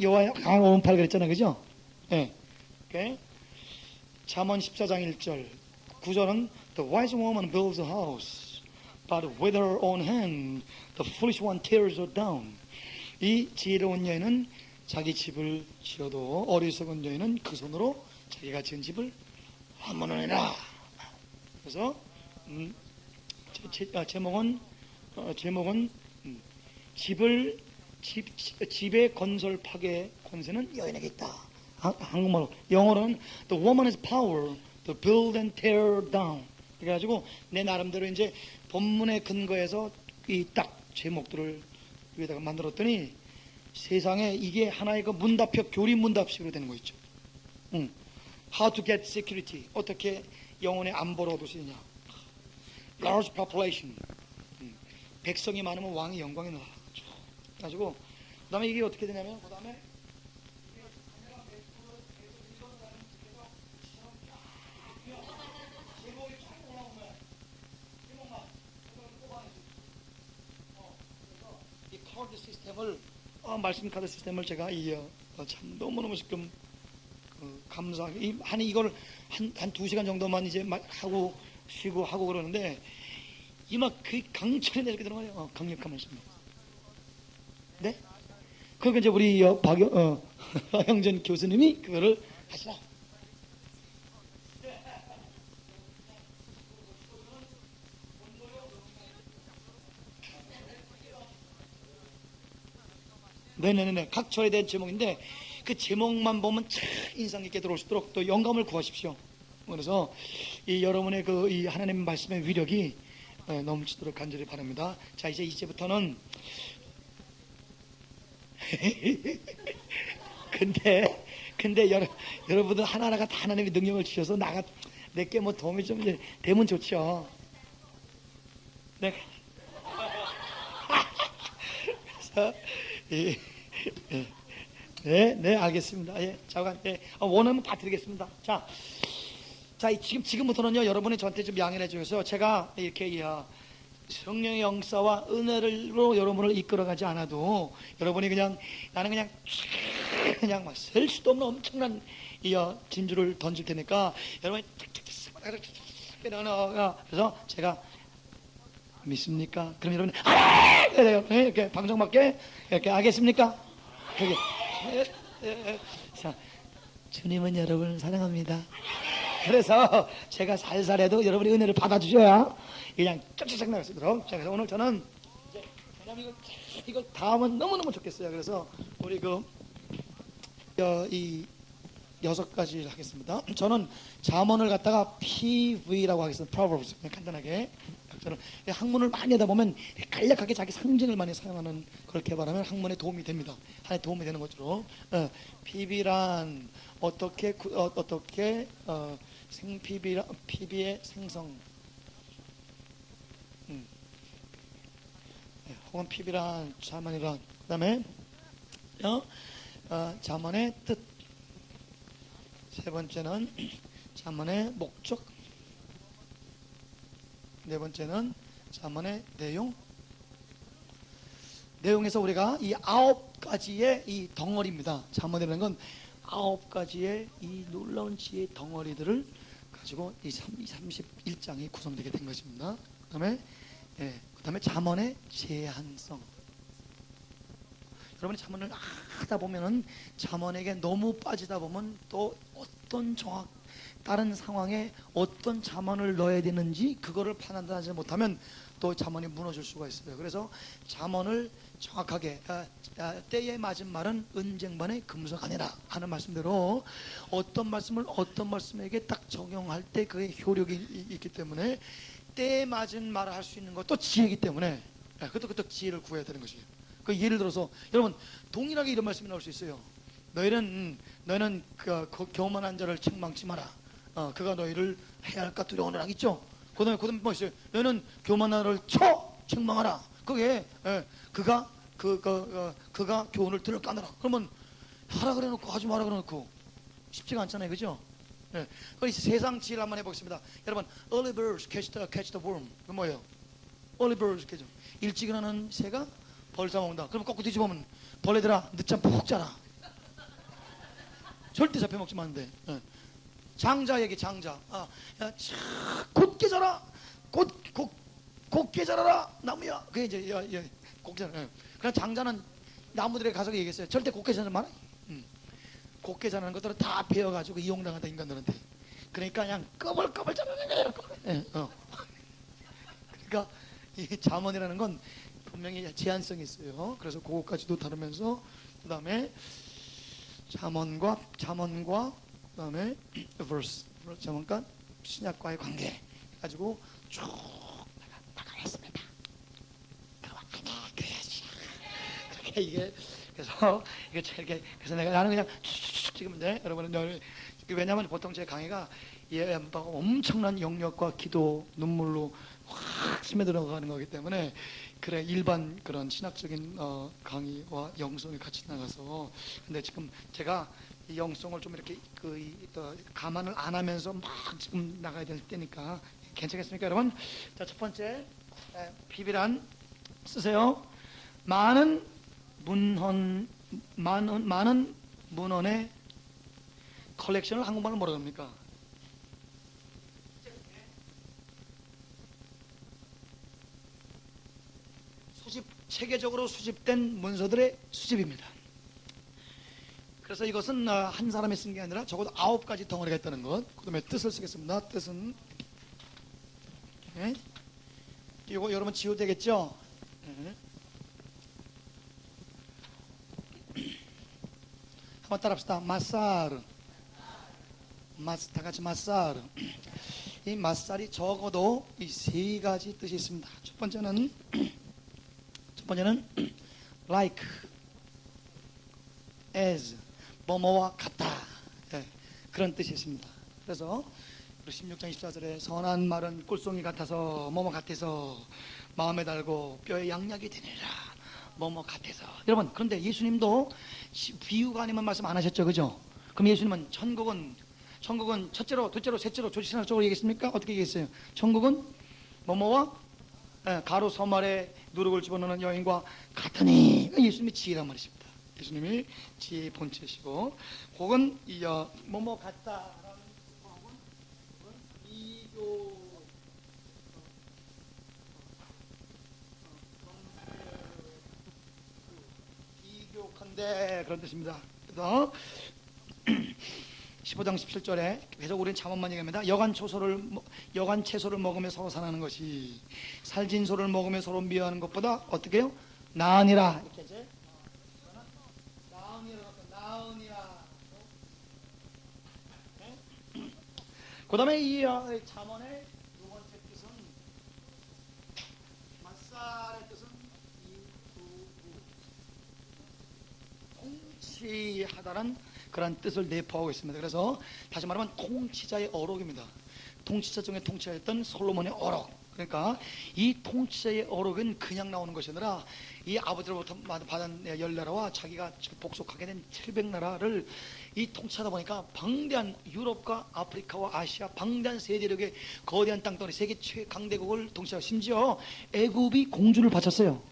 여호와 강한 오른팔 그랬잖아요, 그죠? 예. 오케이. 잠언 14장 1절 9절은 The wise woman builds a house, but with her own hand the foolish one tears it down. 이 지혜로운 여인은 자기 집을 지어도 어리석은 여인은 그 손으로 자기가 지은 집을 무너내라. 그래서 제목은 집의 건설 파괴 권세는 여인에게 있다. 한국말로 영어로는 The woman has power to build and tear down. 그래가지고 내 나름대로 이제 본문의 근거에서 이 딱 제목들을 위에다가 만들었더니 세상에 이게 하나의 그 문답형 교리 문답식으로 되는 거 있죠. How to get security. 어떻게 영혼의 안보를 얻을 수 있냐. Large population. 백성이 많으면 왕의 영광이 나와. 가지고 그 다음에 이게 어떻게 되냐면 그 다음에 이 카드 시스템을 말씀 카드 시스템을 제가 참 너무너무 지금 감사하게 이걸 한 2시간 정도만 이제 하고 쉬고 하고 그러는데 이막 그 강철이 내게 들어가요. 강력한 말씀. 네? 그러니까 이제 우리 박영전 교수님이 그거를 하시라. 네네네. 각철에 대한 제목인데 그 제목만 보면 참 인상 깊게 들어올 수 있도록 또 영감을 구하십시오. 그래서 이 여러분의 이 하나님 말씀의 위력이 넘치도록 간절히 바랍니다. 자, 이제부터는 근데 여러분들 하나하나가 다 하나님의 능력을 주셔서 내게 뭐 도움이 좀 되면 좋죠. 네. 그래서 네, 알겠습니다. 예, 잠깐, 원하면 다 드리겠습니다. 자, 지금부터는요, 여러분이 저한테 좀 양해해 주셔서 제가 이렇게 성령의 영사와 은혜로 여러분을 이끌어가지 않아도 여러분이 나는 그냥 막 셀 수도 없는 엄청난 진주를 던질 테니까 여러분이 그래서 제가 믿습니까? 그럼 여러분 이렇게 방송밖에 이렇게 하겠습니까? 자, 주님은 여러분을 사랑합니다. 그래서 제가 살살해도 여러분이 은혜를 받아주셔야 그냥 쩍쩍 나갈 수 있도록. 자, 그래서 오늘 저는 왜냐면 이거 다음은 너무너무 좋겠어요. 그래서 우리 이 6가지 하겠습니다. 저는 잠언을 갖다가 PV라고 하겠습니다. Proverbs. 간단하게. 저는 학문을 많이 하다 보면 간략하게 자기 상징을 많이 사용하는 걸 개발하면 학문에 도움이 됩니다. 하나의 도움이 되는 것으로. PV란 어떻게 PV의 생성. 혹은 PV란 잠언이란. 그 다음에 잠언의 뜻. 세 번째는 잠언의 목적. 네 번째는 잠언의 내용에서 우리가 이 9가지의 이 덩어리입니다. 잠언이라는 건 9가지의 이 놀라운 지혜의 덩어리들을 가지고 이 31장이 구성되게 된 것입니다. 그 다음에 잠언의 제한성. 여러분이 잠언을 하다 보면은 잠언에게 너무 빠지다 보면 또 어떤 다른 상황에 어떤 잠언을 넣어야 되는지 그거를 판단하지 못하면 또 잠언이 무너질 수가 있어요. 그래서 잠언을 정확하게 때에 맞은 말은 은쟁반의 금속 아니라 하는 말씀대로 어떤 말씀을 어떤 말씀에게 딱 적용할 때 그의 효력이 있기 때문에 때에 맞은 말을 할 수 있는 것도 지혜이기 때문에 그것도 지혜를 구해야 되는 것이에요. 그 예를 들어서 여러분 동일하게 이런 말씀이 나올 수 있어요. 너희는 그 교만한 자를 책망치 마라. 그가 너희를 해야 할까 두려워하느라 있죠. 그다음에 뭐 있어요? 너희는 교만한 자를 책망하라. 그게 그가 교훈을 들을 까느라. 그러면 하라 그래놓고 하지 마라 그래놓고 쉽지가 않잖아요, 그죠? 그 세상 지혜를 한번 해보겠습니다. 여러분, early birds catch the worm. 그 뭐예요? early birds catch. 일찍 일어나는 새가 벌 잡아먹는다. 그럼 거꾸로 뒤집어보면 벌레들아 늦잠 푹 자라. 절대 잡혀먹지 마는데. 장자 얘기 장자. 곧게 자라. 곧게 자라라 나무야. 그게 이제 곧게 자라. 그럼 장자는 나무들에 가서 얘기했어요. 절대 곧게 자라지 마라. 곧게 자라는 것들은 다 베어가지고 이용당한다 인간들한테. 그러니까 그냥 꺼벌꺼벌 자라는 거예요. 그러니까 이 잠언이라는 건 분명히 제한성이 있어요. 그래서 그것까지도 다루면서 그 다음에 잠언과 그다음에 잠언과 신약과의 관계 가지고 쭉 나가겠습니다. 그렇게 이게 그래서 나는 그냥 쭉 찍으면 여러분은 왜냐하면 보통 제 강의가 엄청난 영역과 기도 눈물로 확 스며들어가는 거기 때문에 그래 일반 그런 신학적인 강의와 영성이 같이 나가서 근데 지금 제가 이 영성을 좀 이렇게 감안을 안 하면서 막 지금 나가야 될 때니까 괜찮겠습니까, 여러분? 자, 첫 번째 비비란 쓰세요. 많은 문헌의 컬렉션을 한국말로 뭐라 그럽니까? 체계적으로 수집된 문서들의 수집입니다. 그래서 이것은 한 사람이 쓴 게 아니라 적어도 9가지 덩어리가 있다는 것. 그 다음에 뜻을 쓰겠습니다. 뜻은 이거 여러분 지워도 되겠죠? 한번 따라합시다. 마사르. 다 같이 마사르. 이 마사르이 적어도 이 3가지 뜻이 있습니다. 첫 번째는 like as 뭐뭐와 같다. 예, 그런 뜻이 있습니다. 그래서 16장 24절에 선한 말은 꿀송이 같아서 뭐뭐 같아서 마음에 달고 뼈에 양약이 되느니라. 뭐뭐 같아서. 여러분, 그런데 예수님도 비유가 아니면 말씀 안 하셨죠, 그죠? 그럼 예수님은 천국은 첫째로, 둘째로, 셋째로, 조지신학 쪽으로 얘기했습니까? 어떻게 얘기했어요? 천국은 뭐뭐와 가로 섬 아래 누룩을 집어넣는 여인과 같으니. 예수님이 지혜란 말이십니다. 예수님이 지혜의 본체시고, 혹은 뭐뭐 같다라는 혹은 비교컨대 그런 뜻입니다. 그래서 15장 17절에 계속 우리는 잠언만 얘기합니다. 여간 채소를 먹으며 서로 사랑하는 것이 살진 소를 먹으며 서로 미워하는 것보다 어떻게 해요? 나으니라. 이렇게 이제 나으니라. 그 다음에 이 잠언의 두 번째 뜻은 맞살의 뜻은 통치하다는 그런 뜻을 내포하고 있습니다. 그래서 다시 말하면 통치자의 어록입니다. 통치자 중에 통치했던 솔로몬의 어록. 그러니까 이 통치자의 어록은 그냥 나오는 것이 아니라 이 아버지로부터 받은 10나라와 자기가 복속하게 된 700나라를 이 통치하다 보니까 방대한 유럽과 아프리카와 아시아 방대한 세대력의 거대한 땅덩어리 세계 최강대국을 통치하고 심지어 애굽이 공주를 바쳤어요.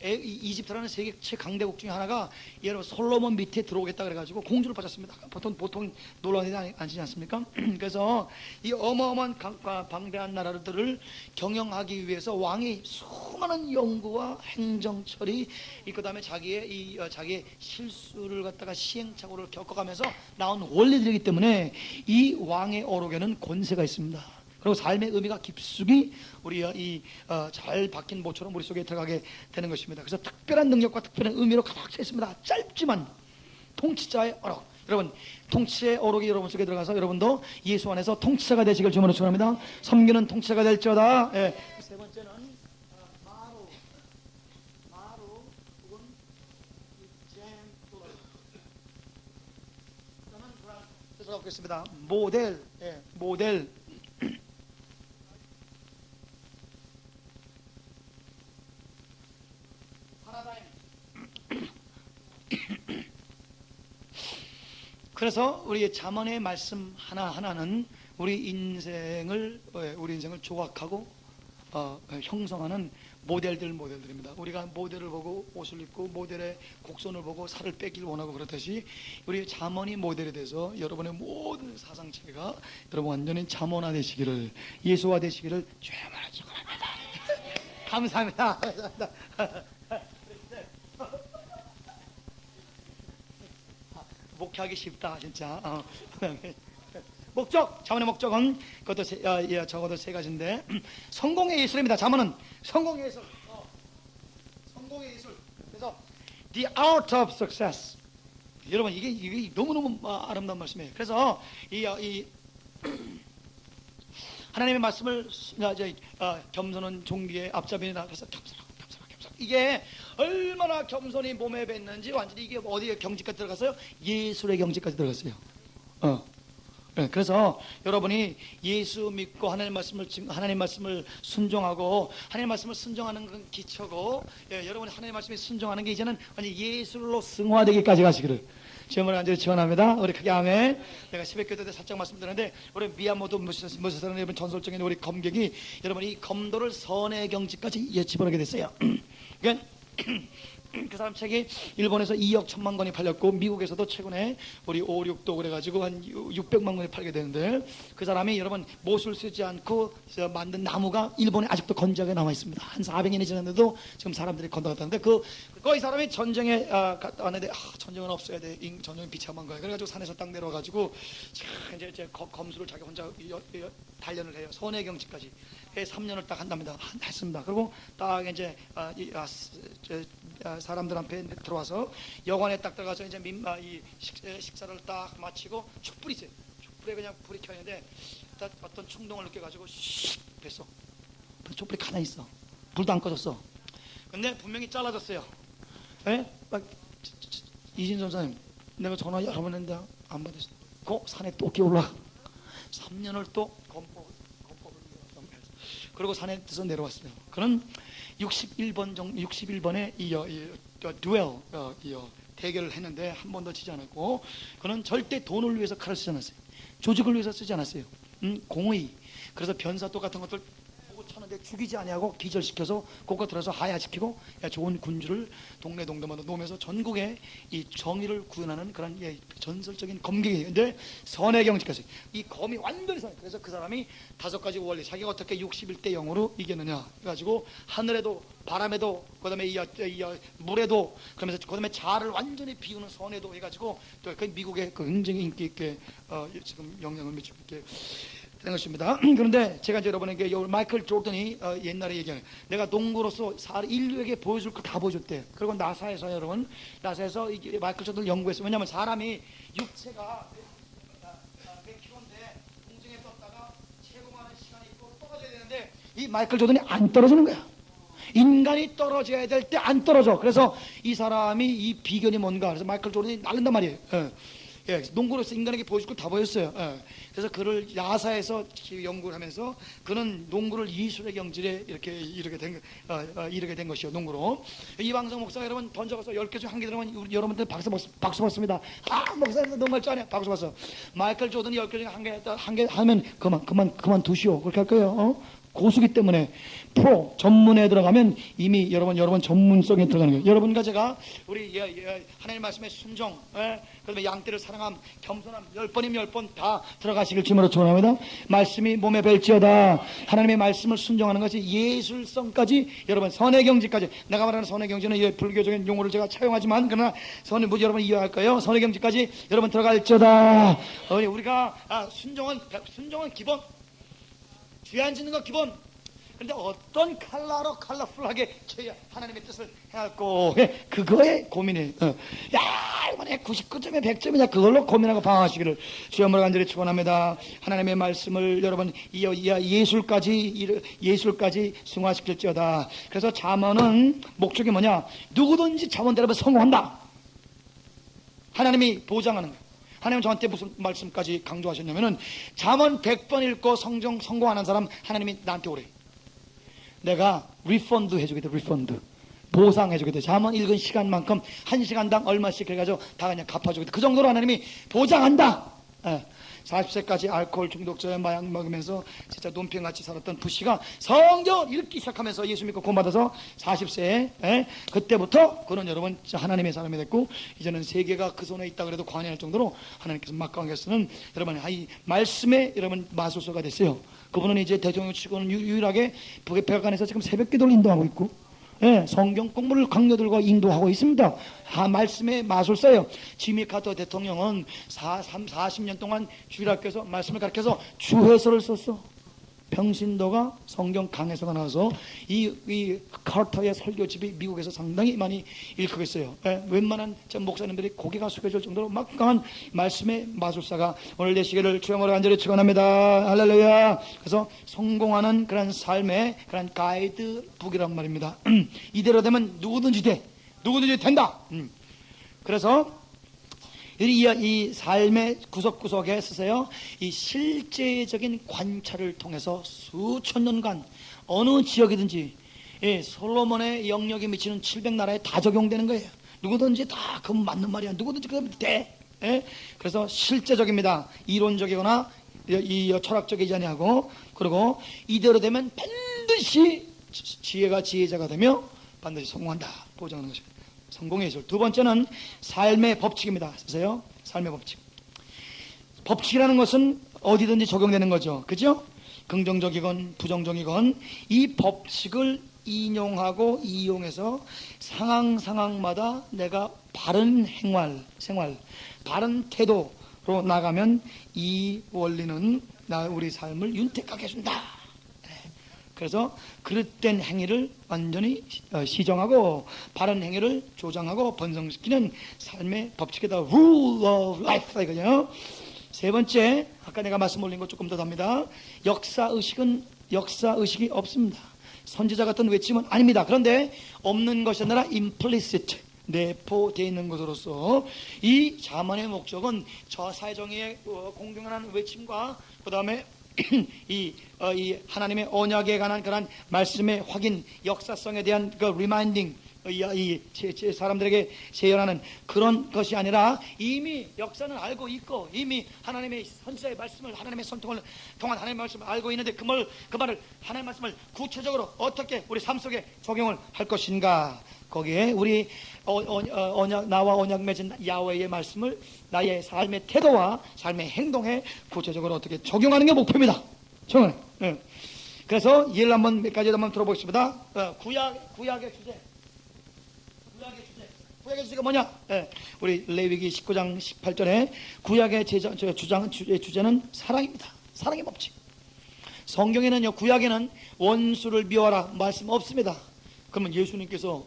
이집트라는 세계 최강대국 중에 하나가 여러분 솔로몬 밑에 들어오겠다 그래가지고 공주를 바쳤습니다. 보통 놀라운 일이 아니지 않습니까? 그래서 이 어마어마한 방대한 나라들을 경영하기 위해서 왕이 수많은 연구와 행정처리, 그 다음에 자기의 실수를 갖다가 시행착오를 겪어가면서 나온 원리들이기 때문에 이 왕의 어록에는 권세가 있습니다. 그리고 삶의 의미가 깊숙이 우리가 잘 박힌 모처럼 머릿속에 들어가게 되는 것입니다. 그래서 특별한 능력과 특별한 의미로 가득 차 있습니다. 짧지만 통치자의 어록. 여러분, 통치의 어록이 여러분 속에 들어가서 여러분도 예수 안에서 통치자가 되시길 주님으로 축원합니다. 섬기는 통치자가 될지어다. 예. 세 번째는 마루 혹은 젠틀. 저는 그런 뜻을 갖고 있습니다. 모델. 그래서 우리 잠언의 말씀 하나하나는 우리 인생을 조각하고 형성하는 모델들입니다. 우리가 모델을 보고 옷을 입고 모델의 곡선을 보고 살을 빼길 원하고 그렇듯이 우리 잠언이 모델이 돼서 여러분의 모든 사상체계가 여러분 완전히 잠언화 되시기를, 예수화 되시기를 주님으로 축원합니다. 감사합니다. 목회하기 쉽다 진짜. 목적, 잠언의 목적은 그것도 적어도 세 가지인데 성공의 예술입니다. 잠언은 성공의 예술. 성공의 예술. 그래서 the art of success. 여러분 이게 너무너무 아름다운 말씀이에요. 그래서 이 하나님의 말씀을 겸손은 종기의 앞잡이나 그래서 겸손하고 이게 얼마나 겸손히 몸에 뱉는지 완전히 이게 어디에 경지까지 들어갔어요? 예술의 경지까지 들어갔어요. 그래서 여러분이 예수 믿고 하나님 말씀을 순종하고 하나님 말씀을 순종하는 건 기초고, 여러분이 하나님 말씀에 순종하는 게 이제는 완전 예술로 승화되기까지 가시기를 주님을 간절히 축원합니다. 우리 크게 아멘. 내가 새벽기도 때 살짝 말씀드렸는데 우리 미야모토 무시사라는 여러분 전설적인 우리 검객이 여러분 이 검도를 선의 경지까지 집어넣게 됐어요. 그러니까 그 사람 책이 일본에서 2억 1천만 권이 팔렸고 미국에서도 최근에 우리 5, 6도 그래가지고 한 600만 권이 팔게 되는데 그 사람이 여러분 못을 쓰지 않고 만든 나무가 일본에 아직도 건조하게 남아 있습니다. 한 400년이 지났는데도 지금 사람들이 건너갔다는데 이 사람이 전쟁에 갔다 왔는데 전쟁은 없어야 돼. 전쟁은 비참한 거야. 그래가지고 산에서 딱 내려와가지고 이제 검수를 자기 혼자 단련을 해요. 선의 경지까지. 3년을 딱 한답니다. 했습니다. 그리고 딱 이제 사람들한테 들어와서 여관에 딱 들어가서 이제 식사를 딱 마치고 촛불이 있어요. 촛불에 그냥 불이 켜 있는데 어떤 충동을 느껴가지고 슉 뺐어. 촛불이 가만히 있어. 불도 안 꺼졌어. 근데 분명히 잘라졌어요. 막 이진 전사님, 내가 전화 여러 번 했는데 안 받으셨어. 그 산에 또 올라가. 3년을 또 검법을 그리고 산에 떠서 내려왔어요. 그는 61번에 듀얼 대결을 했는데 한 번도 지지 않았고, 그는 절대 돈을 위해서 칼을 쓰지 않았어요. 조직을 위해서 쓰지 않았어요. 공의. 그래서 변사또 같은 것들 보고 쳤는데 죽이지 아니하고 기절시켜서 그거 들어서 하야시키고 좋은 군주를 동네마다 놓으면서 전국에 이 정의를 구현하는 그런 전설적인 검객이에요. 선의 경지까지 이 검이 완전히 선. 그래서 그 사람이 5가지 원리, 자기가 어떻게 61대 0으로 이겼느냐 해가지고 하늘에도 바람에도 그다음에 이 물에도, 그러면서 그다음에 자아를 완전히 비우는 선에도 해가지고 또 그 미국에 굉장히 인기 있게 지금 영향을 미치고 있게 된 것입니다. 그런데 제가 이제 여러분에게 마이클 조던이 옛날에 얘기하는, 내가 농구로서 인류에게 보여줄 거 다 보여줬대. 그리고 나사에서 여러분, 나사에서 마이클 조던을 연구했어요. 왜냐하면 사람이 육체가 100kg인데 공중에 떴다가 체공하는 시간이 있고 떨어져야 되는데 이 마이클 조던이 안 떨어지는 거야. 인간이 떨어져야 될 때 안 떨어져. 그래서 이 사람이 이 비결이 뭔가, 그래서 마이클 조던이 날른단 말이에요. 농구로서 인간에게 보여줄 걸 다 보였어요. 그래서 그를 나사에서 연구를 하면서 그는 농구를 예술의 경지에 이르게 된 것이요, 농구로. 이방성 목사가 여러분 던져가서 10개 중 1개 들으면 여러분들 박수 받습니다. 목사님 너무 할 줄 아냐? 박수 받어. 마이클 조던이 10개 중에 1개 하면 그만 두시오. 그렇게 할 거예요. 고수기 때문에. 프로 전문에 들어가면 이미 여러분 전문성에 들어가는 거예요. 여러분과 제가 우리 하나님 말씀에 순종, 그다음에 양떼를 사랑함, 겸손함 10번이면 10번 다 들어가시길 주님으로 축원합니다. 말씀이 몸에 뵐지어다. 하나님의 말씀을 순종하는 것이 예술성까지, 여러분 선의 경지까지. 내가 말하는 선의 경지는 불교적인 용어를 제가 차용하지만 그러나 여러분 이해할 거예요. 선의 경지까지 여러분 들어갈지어다. 우리가 순종은 기본, 죄 안 짓는 거 기본. 그런데 어떤 컬러풀하게 하나님의 뜻을 해갖고 그거에 고민해. 이번에 99점에 100점이냐 그걸로 고민하고 방황하시기를 주여으로 간절히 축원합니다. 하나님의 말씀을 여러분 예술까지 승화시킬지어다. 그래서 잠언은 목적이 뭐냐? 누구든지 잠언대로 성공한다. 하나님이 보장하는 거예요. 하나님은 저한테 무슨 말씀까지 강조하셨냐면은 잠언 100번 읽고 성공하는 사람 하나님이 나한테 오래. 내가 리펀드 해주게 돼. 리펀드 보상해주게 돼. 잠언 읽은 시간만큼 1시간당 얼마씩 해가지고 다 그냥 갚아주게 돼. 그 정도로 하나님이 보장한다. 40세까지 알코올 중독자에 마약 먹으면서 진짜 논평같이 살았던 부시가 성경 읽기 시작하면서 예수 믿고 구원받아서 40세에 그때부터 그는 여러분 하나님의 사람이 됐고, 이제는 세계가 그 손에 있다 그래도 관여할 정도로 하나님께서 막강하게 쓰는 여러분 이 말씀의 여러분 마술소가 됐어요. 그분은 이제 대통령 치고는 유일하게 북에백악관에서 지금 새벽기도를 인도하고 있고, 성경 공부를 강요들과 인도하고 있습니다. 말씀의 마술사예요. 지미 카터 대통령은 40년 동안 주일학교에서 말씀을 가르쳐서 주해서를 썼어. 평신도가 성경 강해서가 나와서 이 카터의 설교집이 미국에서 상당히 많이 읽히겠어요. 웬만한 목사님들이 고개가 숙여질 정도로 막강한 말씀의 마술사가 오늘 되시기를 주여으로 간절히 축원합니다. 할렐루야. 그래서 성공하는 그런 삶의 그런 가이드북이란 말입니다. 이대로 되면 누구든지 된다. 그래서 이 삶의 구석구석에 쓰세요. 이 실제적인 관찰을 통해서 수천 년간 어느 지역이든지 솔로몬의 영역에 미치는 700나라에 다 적용되는 거예요. 누구든지 다 그건 맞는 말이야. 누구든지 그러면 돼. 그래서 실제적입니다. 이론적이거나 철학적이지 아니하고, 그리고 이대로 되면 반드시 지혜가 지혜자가 되며 반드시 성공한다. 보장하는 것입니다. 성공의 예술. 두 번째는 삶의 법칙입니다. 쓰세요. 삶의 법칙. 법칙이라는 것은 어디든지 적용되는 거죠. 그죠? 긍정적이건 부정적이건 이 법칙을 인용하고 이용해서 상황마다 내가 바른 생활, 바른 태도로 나가면 이 원리는 우리 삶을 윤택하게 해준다. 그래서 그릇된 행위를 완전히 시정하고 바른 행위를 조장하고 번성시키는 삶의 법칙이다. Rule of life 이거죠. 세 번째, 아까 내가 말씀 올린 것 조금 더 답니다. 역사의식이 없습니다. 선지자 같은 외침은 아닙니다. 그런데 없는 것이 아니라 implicit, 내포되어 있는 것으로서 이 잠언의 목적은 저 사회정의의 공경하는 외침과 그 다음에 이 하나님의 언약에 관한 그런 말씀의 확인, 역사성에 대한 그 리마인딩, 사람들에게 재현하는 그런 것이 아니라 이미 역사는 알고 있고 이미 하나님의 선지자의 말씀을, 하나님의 선통을 통한 하나님의 말씀을 알고 있는데 그 말을 하나님의 말씀을 구체적으로 어떻게 우리 삶 속에 적용을 할 것인가, 거기에 우리 나와 언약 맺은 야훼의 말씀을 나의 삶의 태도와 삶의 행동에 구체적으로 어떻게 적용하는 게 목표입니다. 네. 그래서 예를 몇 가지 한번 들어보겠습니다. 구약의 주제. 구약의 주제가 뭐냐? 우리 레위기 19장 18절에 구약의 주제는 사랑입니다. 사랑의 법칙. 성경에는요, 구약에는 원수를 미워하라 말씀 없습니다. 그러면 예수님께서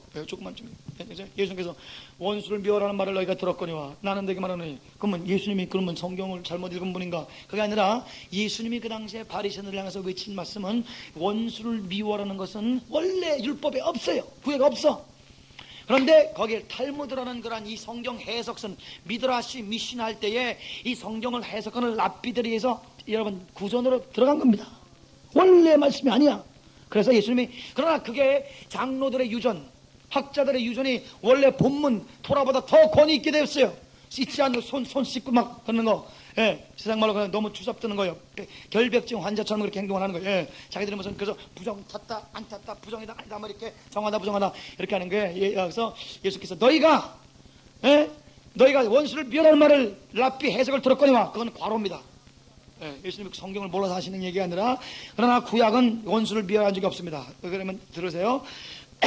예수님께서 원수를 미워하라는 말을 너희가 들었거니와 나는 너에게 말하노니, 그러면 예수님이 그러면 성경을 잘못 읽은 분인가? 그게 아니라 예수님이 그 당시에 바리새인들을 향해서 외친 말씀은 원수를 미워하라는 것은 원래 율법에 없어요. 구약에 없어. 그런데 거기에 탈무드라는 그런 이 성경 해석선 미드라시 미시나 할 때에 이 성경을 해석하는 랍비들에 의해서 여러분 구전으로 들어간 겁니다. 원래 말씀이 아니야. 그래서 예수님이, 그러나 그게 장로들의 유전, 학자들의 유전이 원래 본문 토라보다 더 권위 있게 되었어요. 씻지 않고 손 씻고 막 하는 거, 세상 말로 그냥 너무 추잡드는 거예요. 결벽증 환자처럼 그렇게 행동을 하는 거예요. 자기들이 무슨 그래서 부정 탔다 안 탔다, 부정이다 아니다 뭐 이렇게 정하다 부정하다 이렇게 하는 거예요. 그래서 예수께서 너희가 원수를 미워하는 말을 랍비 해석을 들었거니와, 그건 과로입니다. 예수님이 성경을 몰라서 하시는 얘기가 아니라, 그러나 구약은 원수를 미워한 적이 없습니다. 그러면 들으세요.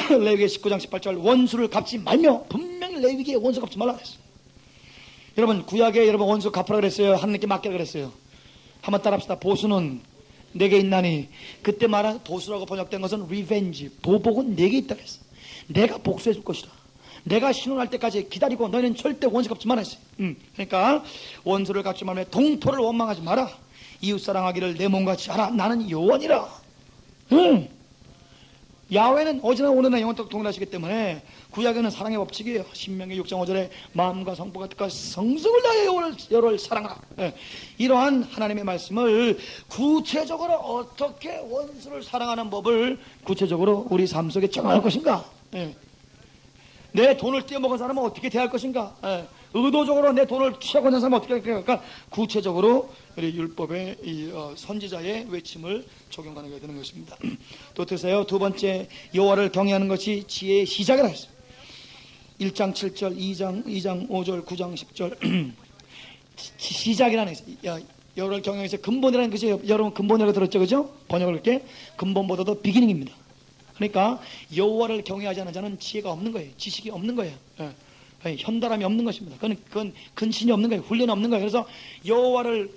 레위기 19장 18절 원수를 갚지 말며, 분명히 레위기에 원수 갚지 말라 그랬어요. 여러분 구약에 여러분 원수 갚으라 그랬어요? 하나님께 맡기라 그랬어요? 한번 따라합시다. 보수는 내게 있나니. 그때 말한 보수라고 번역된 것은 revenge, 보복은 내게 있다 그랬어요. 내가 복수해 줄 것이다. 내가 신원할 때까지 기다리고 너희는 절대 원수 갚지 말아 했어요. 그러니까 원수를 갚지 말며 동토를 원망하지 마라. 이웃사랑하기를 내 몸같이 하라. 나는 여호와니라. 야훼는 어제나 오늘나 영원토록 동일하시기 때문에 구약에는 사랑의 법칙이에요. 신명기 6장 5절에 마음과 성품과 뜻과 성성을 다해 여호와를 사랑하라. 이러한 하나님의 말씀을 구체적으로 어떻게 원수를 사랑하는 법을 구체적으로 우리 삶 속에 적용할 것인가. 내 돈을 떼어먹은 사람은 어떻게 대할 것인가. 의도적으로 내 돈을 취하고 있는 사람은 어떻게 할 것인가. 그러니까 구체적으로 우리 율법의 선지자의 외침을 적용하는 게 되는 것입니다. 또 드세요. 두 번째, 여호와를 경외하는 것이 지혜의 시작이라 했어요. 1장 7절, 2장 5절, 9장 10절 시작이라는 것이요. 여호와를 경외해서 근본이라는 것이, 여러분 근본이라고 들었죠, 그죠? 번역을 그렇게 근본보다도 비기닝입니다. 그러니까 여호와를 경외하지 않는 자는 지혜가 없는 거예요. 지식이 없는 거예요. 현달함이 없는 것입니다. 그건 근신이 없는 거예요. 훈련이 없는 거예요. 그래서 여호와를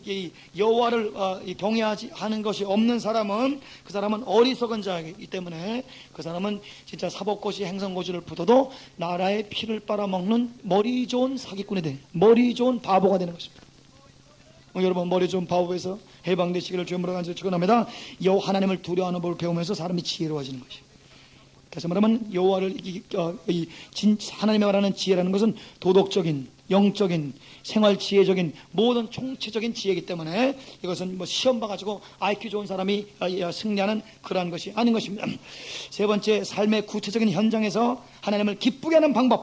경외하지 하는 것이 없는 사람은, 그 사람은 어리석은 자이기 때문에 그 사람은 진짜 사법고시 행성고시를 붙어도 나라의 피를 빨아먹는 머리 좋은 사기꾼이 돼, 머리 좋은 바보가 되는 것입니다. 여러분 머리 좋은 바보에서 해방되시기를 주님으로 간절히 축원합니다. 여호와 하나님을 두려워하는 법을 배우면서 사람이 지혜로워지는 것이에요. 그래서 말하면 여호와를 하나님이 말하는 지혜라는 것은 도덕적인, 영적인, 생활 지혜적인 모든 총체적인 지혜이기 때문에 이것은 뭐 시험 봐가지고 IQ 좋은 사람이 승리하는 그러한 것이 아닌 것입니다. 세 번째, 삶의 구체적인 현장에서 하나님을 기쁘게 하는 방법.